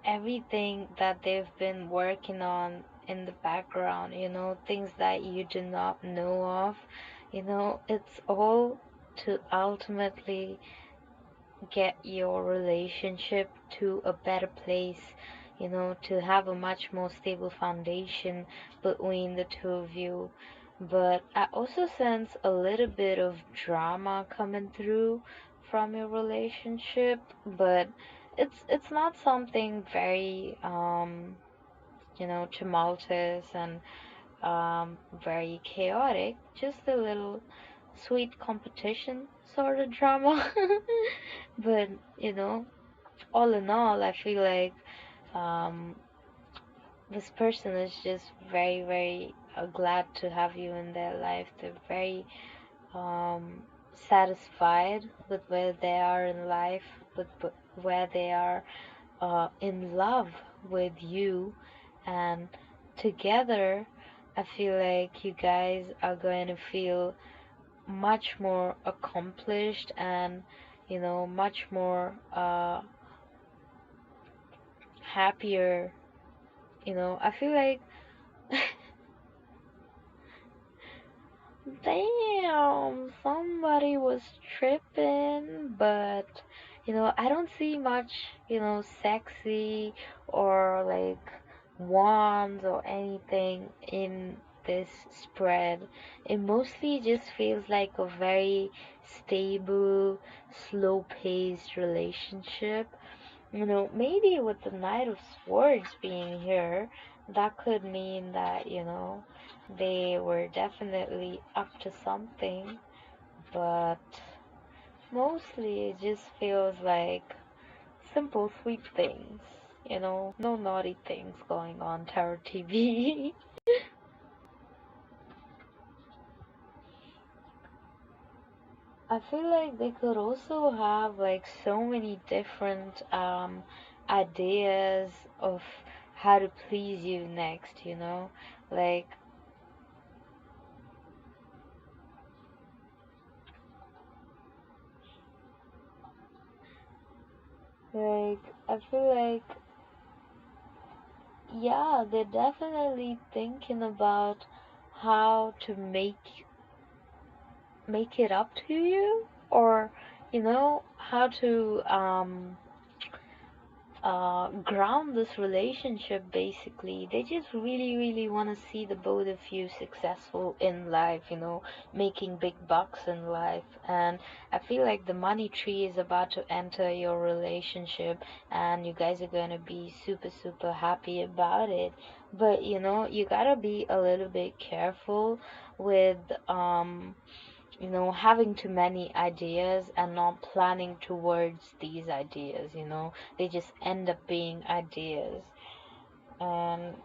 everything that they've been working on in the background, you know, things that you do not know of, you know, it's all to ultimately get your relationship to a better place, you know, to have a much more stable foundation between the two of you. But I also sense a little bit of drama coming through from your relationship, but it's not something very you know, tumultuous and very chaotic, just a little sweet competition sort of drama. But you know, all in all, I feel like um, this person is just very, very glad to have you in their life. They're very satisfied with where they are in life, with where they are in love with you, and together, I feel like you guys are going to feel much more accomplished and you know much more happier. You know, I feel like damn, somebody was tripping, but you know, I don't see much, you know, sexy or like wands or anything in this spread. It mostly just feels like a very stable, slow-paced relationship. You know, maybe with the Knight of Swords being here, that could mean that, you know, they were definitely up to something, but mostly it just feels like simple, sweet things. You know, no naughty things going on Tarot TV. I feel like they could also have like so many different ideas of how to please you next, you know? Like Like, I feel like, yeah, they're definitely thinking about how to make it up to you, or how to ground this relationship. Basically, they just really really want to see the both of you successful in life, making big bucks in life. And I feel like the money tree is about to enter your relationship, and you guys are going to be super super happy about it. But you gotta be a little bit careful with having too many ideas and not planning towards these ideas. They just end up being ideas. And,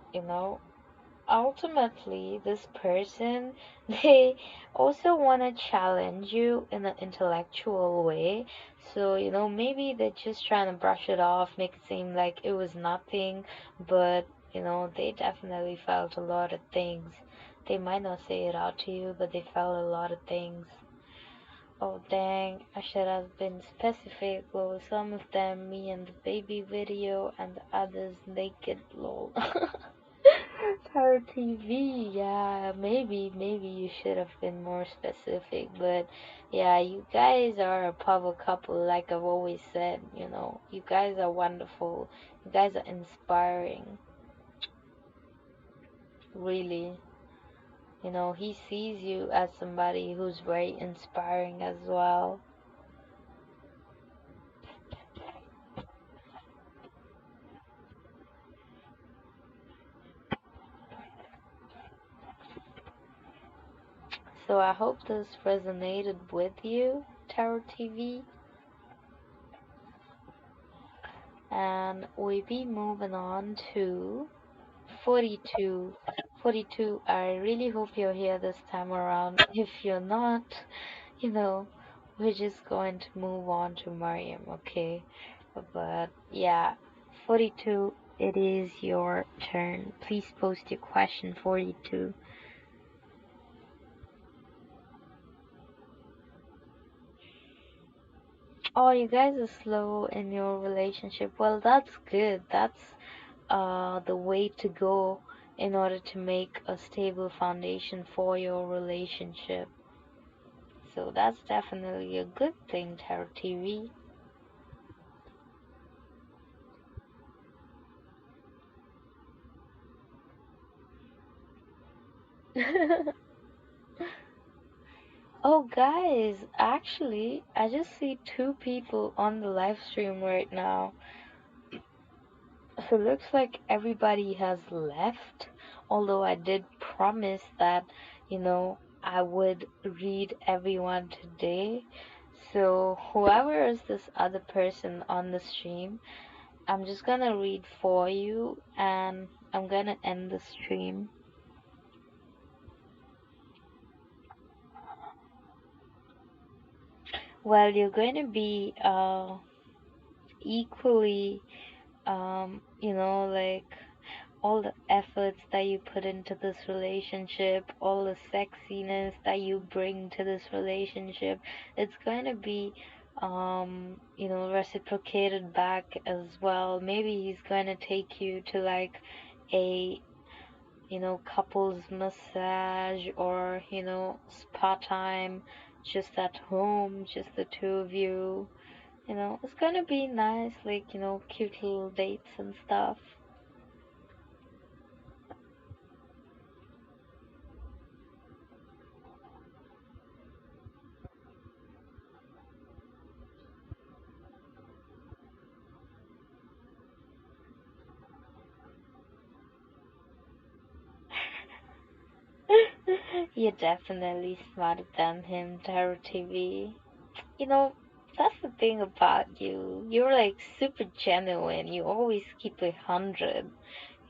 ultimately, this person, they also want to challenge you in an intellectual way. So, maybe they're just trying to brush it off, make it seem like it was nothing, but, they definitely felt a lot of things. They might not say it out to you, but they felt a lot of things. Oh dang, I should have been specific. Well, some of them me and the baby video and the others naked lol. Her TV, yeah, maybe you should have been more specific, but yeah, you guys are a power couple, like I've always said. You guys are wonderful. You guys are inspiring, really. He sees you as somebody who's very inspiring as well. So I hope this resonated with you, Tarot TV, and we be moving on to 42. 42, I really hope you're here this time around. If you're not, you know, we're just going to move on to Mariam, okay? But yeah, 42, it is your turn. Please post your question, 42. Oh, you guys are slow in your relationship. Well, that's good. That's the way to go in order to make a stable foundation for your relationship. So that's definitely a good thing, Tarot TV. Oh, guys, actually, I just see two people on the live stream right now. So looks like everybody has left, although I did promise that, I would read everyone today. So whoever is this other person on the stream, I'm just gonna read for you and I'm gonna end the stream. Well, you're going to be equally, like all the efforts that you put into this relationship, all the sexiness that you bring to this relationship, it's going to be, reciprocated back as well. Maybe he's going to take you to like a, couples massage or, spa time just at home, just the two of you. It's going to be nice, like, cute little dates and stuff. You're definitely smarter than him, Tarot TV. You know, that's the thing about you. You're like super genuine. You always keep 100.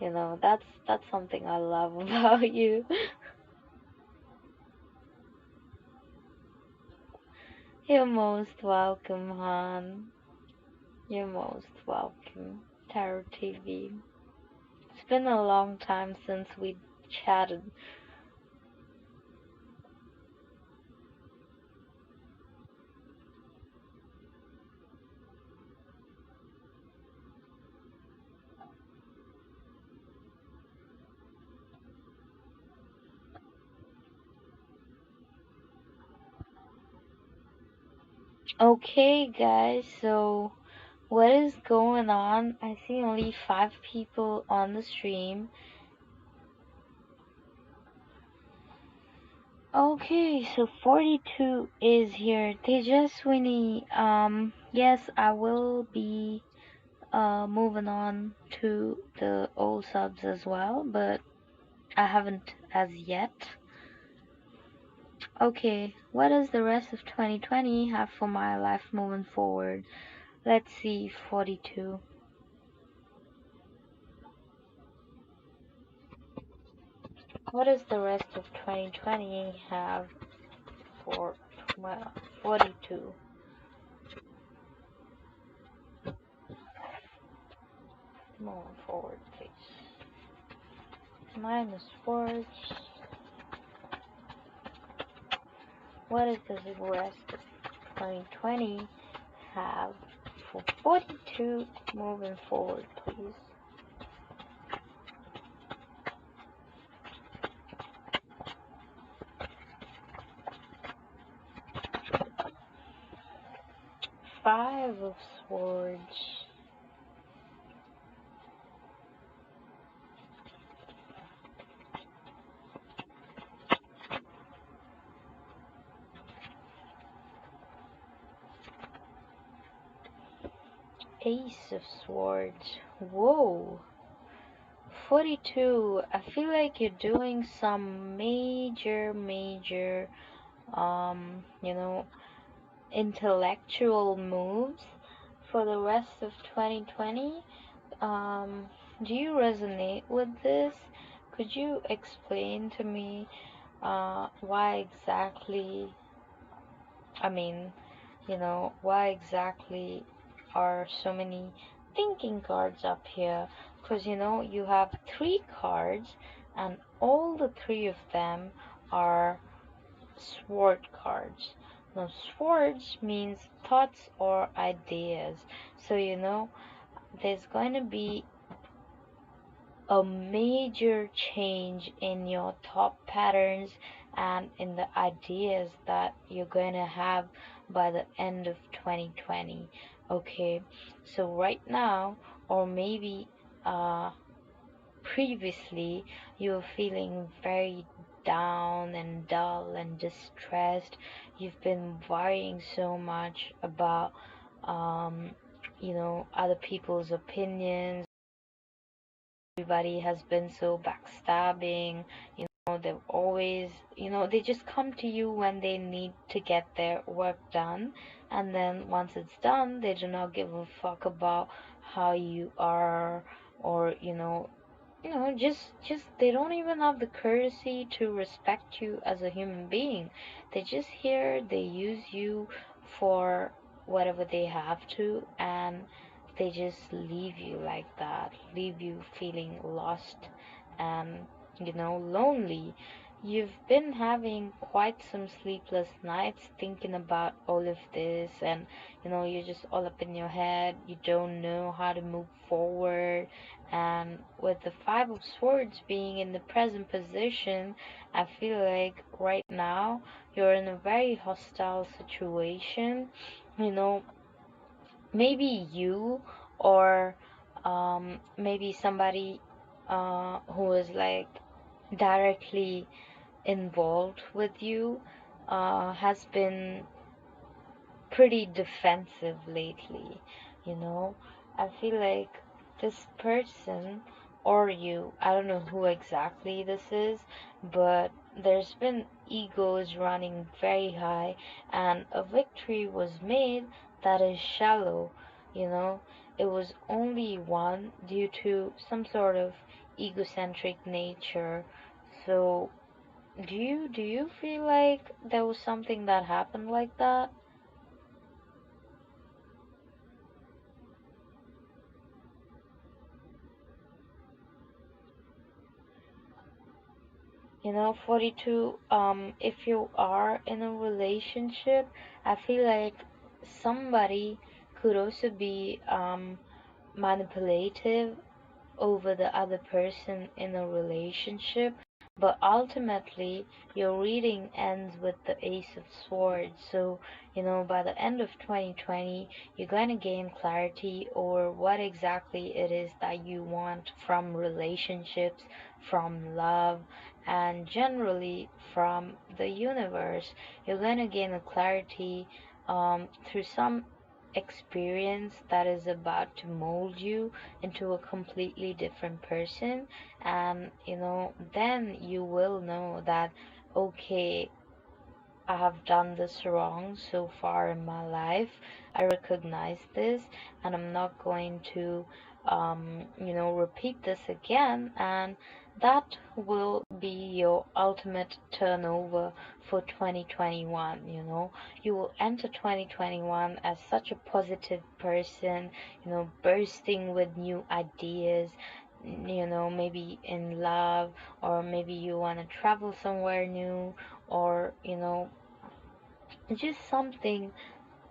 That's something I love about you. You're most welcome, hon. You're most welcome, Tarot TV. It's been a long time since we chatted. Okay, guys, so what is going on? I see only 5 people on the stream. Okay, so 42 is here. Tejaswini, yes, I will be moving on to the old subs as well, but I haven't as yet. Okay, what does the rest of 2020 have for my life moving forward? Let's see, 42. What does the rest of 2020 have for my 42? Moving forward, please. Minus words. What does the rest of 2020 have for 42 moving forward, please? Five of Swords. Ace of Swords. Whoa. 42. I feel like you're doing some major, you know, intellectual moves for the rest of 2020. Um, do you resonate with this? Could you explain to me why exactly, I mean, why exactly are so many thinking cards up here? Because you have 3 cards, and all the 3 of them are sword cards. Now, swords means thoughts or ideas. So, there's going to be a major change in your thought patterns and in the ideas that you're going to have by the end of 2020. Okay, so right now, or maybe previously, you were feeling very down and dull and distressed. You've been worrying so much about um, other people's opinions. Everybody has been so backstabbing. They've always, they just come to you when they need to get their work done, and then once it's done, they do not give a fuck about how you are, or just they don't even have the courtesy to respect you as a human being. They just here, they use you for whatever they have to, and they just leave you like that, leave you feeling lost and lonely. You've been having quite some sleepless nights thinking about all of this, and you're just all up in your head. You don't know how to move forward. And with the Five of Swords being in the present position, I feel like right now you're in a very hostile situation. You know, maybe you, or maybe somebody who is like directly involved with you has been pretty defensive lately. you know I feel like this person, or you, I don't know who exactly this is, but there's been egos running very high, and a victory was made that is shallow. It was only won due to some sort of egocentric nature. So do you feel like there was something that happened like that? 42, if you are in a relationship, I feel like somebody could also be manipulative over the other person in a relationship. But ultimately, your reading ends with the Ace of Swords. So, by the end of 2020, you're going to gain clarity over what exactly it is that you want from relationships, from love, and generally from the universe. You're going to gain a clarity through some experience that is about to mold you into a completely different person. And then you will know that, okay, I have done this wrong so far in my life. I recognize this, and I'm not going to, repeat this again. And that will be your ultimate turnover for 2021. You will enter 2021 as such a positive person, bursting with new ideas, maybe in love, or maybe you want to travel somewhere new, or just something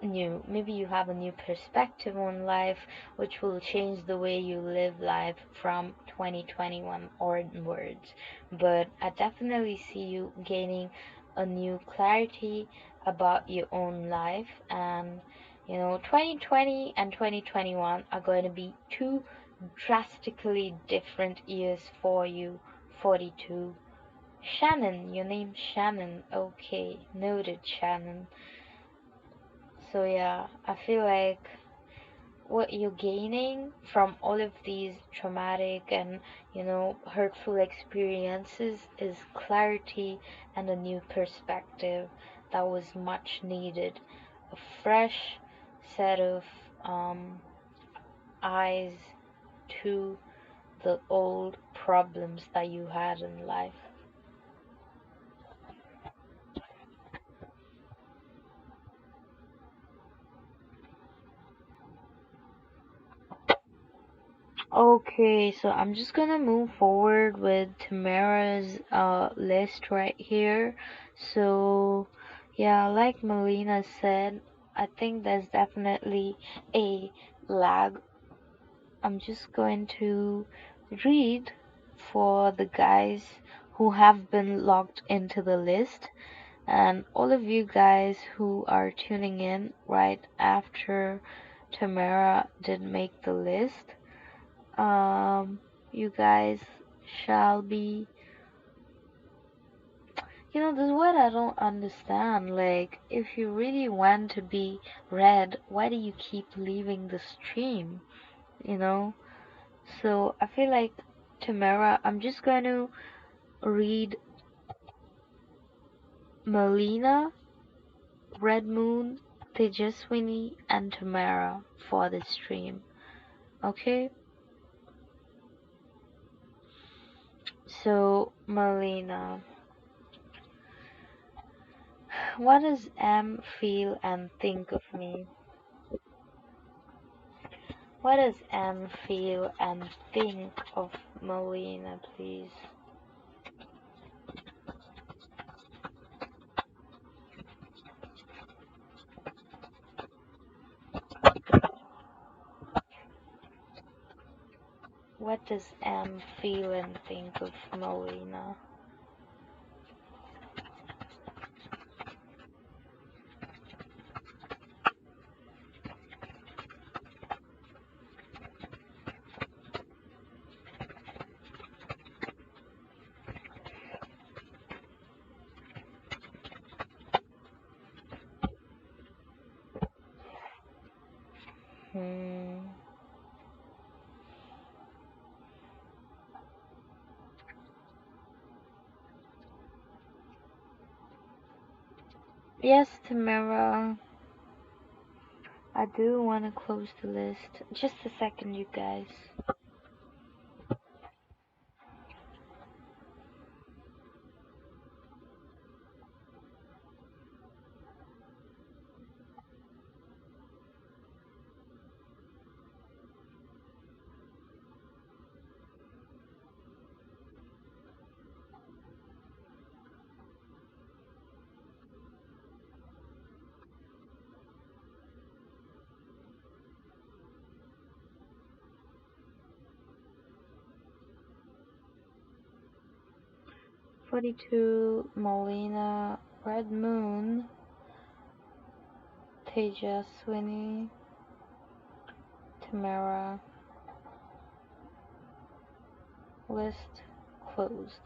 new. Maybe you have a new perspective on life, which will change the way you live life from 2021 onwards. But I definitely see you gaining a new clarity about your own life. And 2020 and 2021 are going to be two drastically different years for you. 42. Shannon, your name's Shannon. Okay, noted, Shannon. So yeah, I feel like what you're gaining from all of these traumatic and hurtful experiences is clarity and a new perspective that was much needed. A fresh set of eyes to the old problems that you had in life. Okay, so I'm just gonna move forward with Tamara's list right here. So, yeah, like Melina said, I think there's definitely a lag. I'm just going to read for the guys who have been logged into the list, and all of you guys who are tuning in right after Tamara did make the list. You guys shall be. This is what I don't understand. Like, if you really want to be read, why do you keep leaving the stream? You know? So I feel like Tamara, I'm just going to read Melina, Red Moon, Tejaswini, and Tamara for the stream. Okay? So, Melina. What does M feel and think of me? What does M feel and think of Melina, please? What does M feel and think of Melina? Hmm. Yes, Tamara. I do want to close the list. Just a second, you guys. 42, Molina, Red Moon, Tejaswini, Tamara. List closed.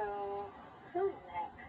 So, who's next?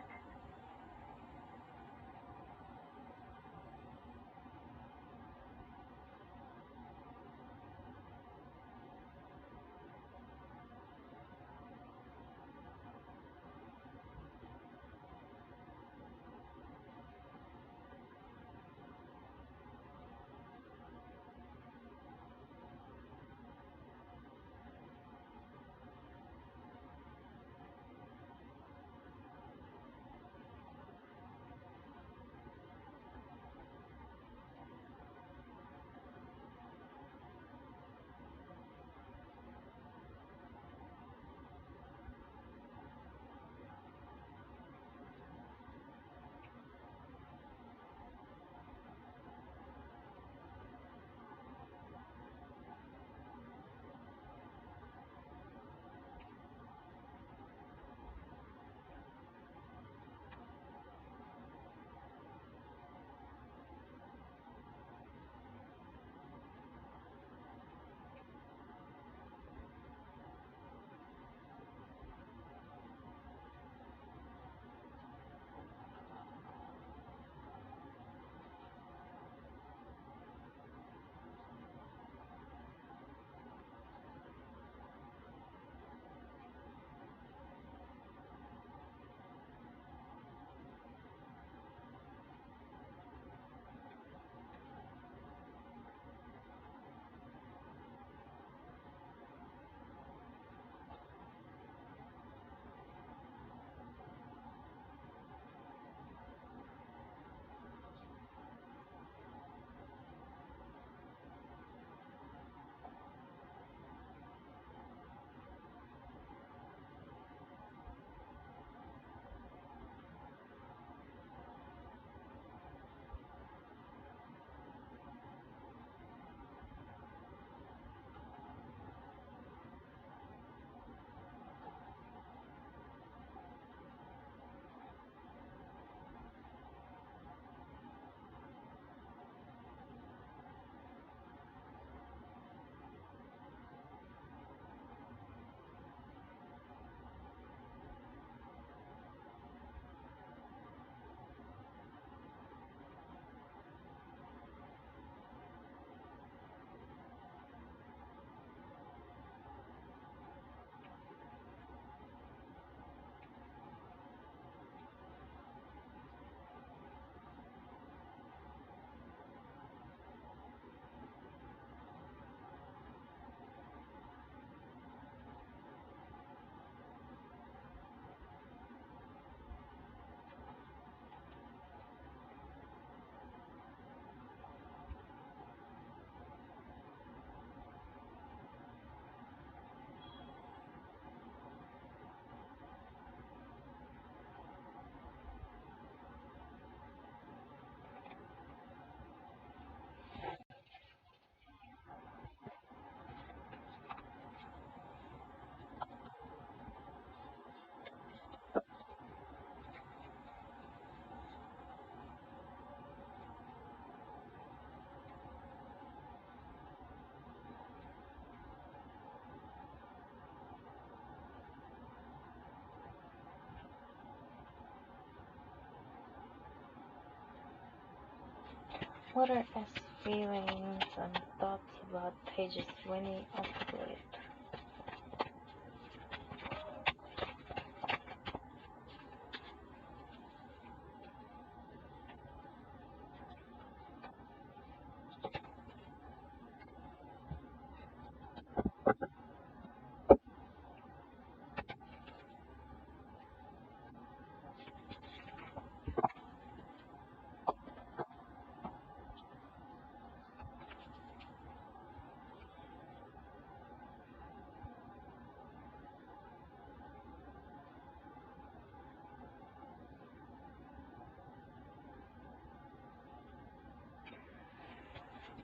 What are S feelings and thoughts about pages 20 of it?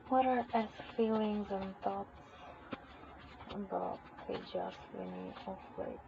What are S feelings and thoughts about pages 20 of it?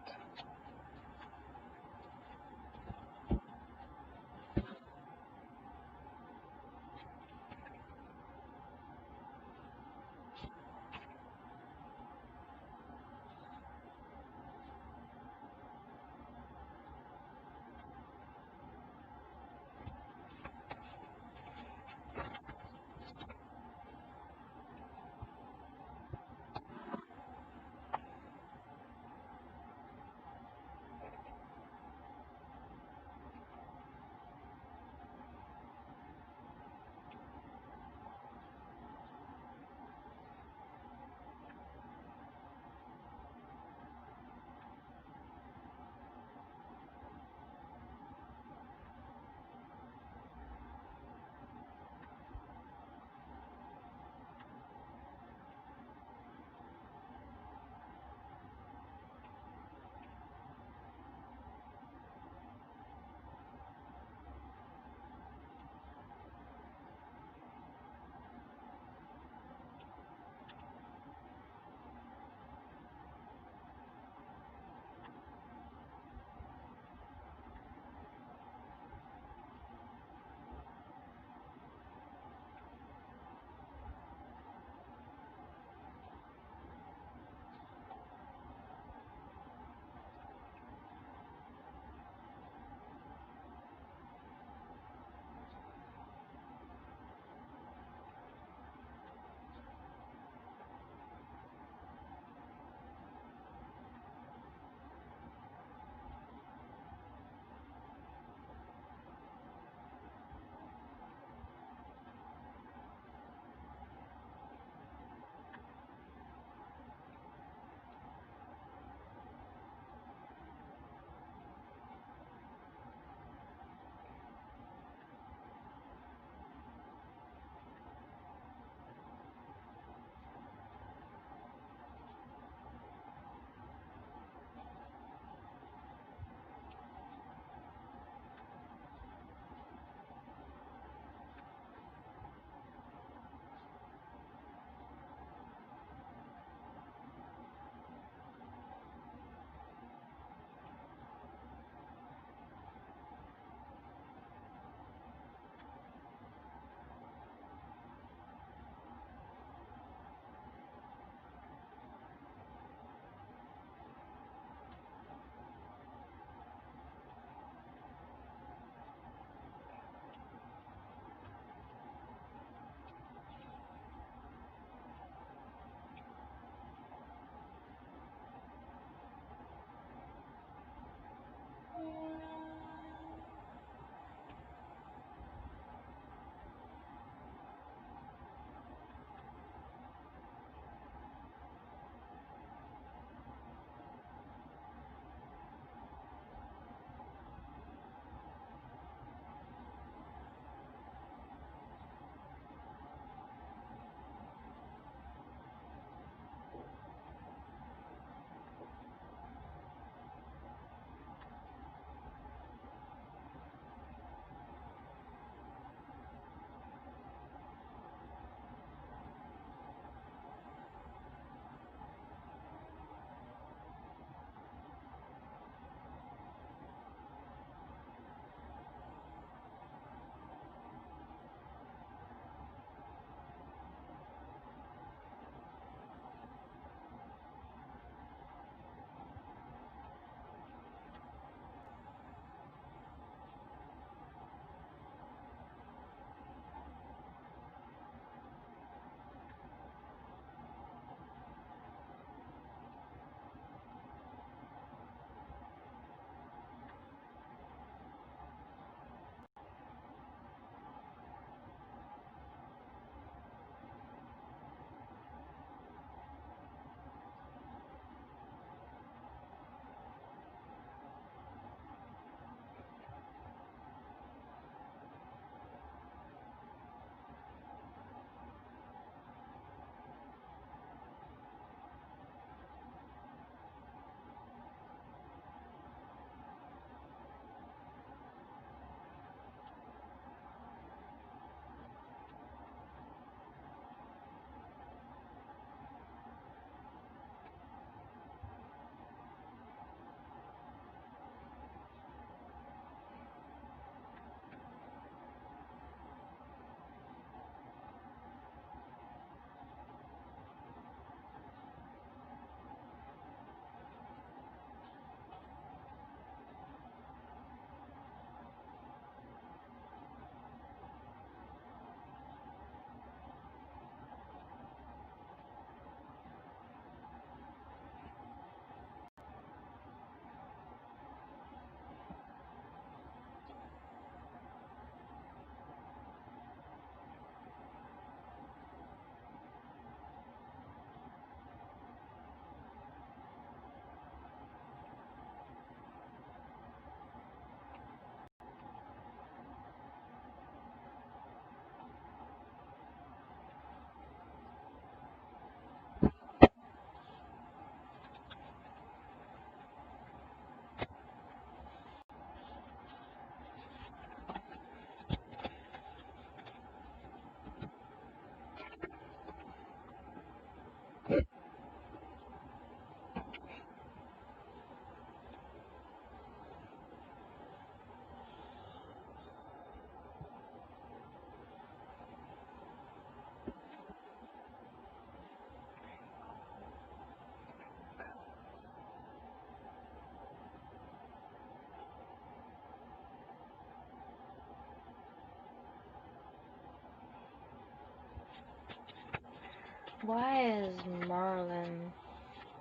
Why is Marlon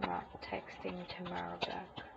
not texting Tamara back?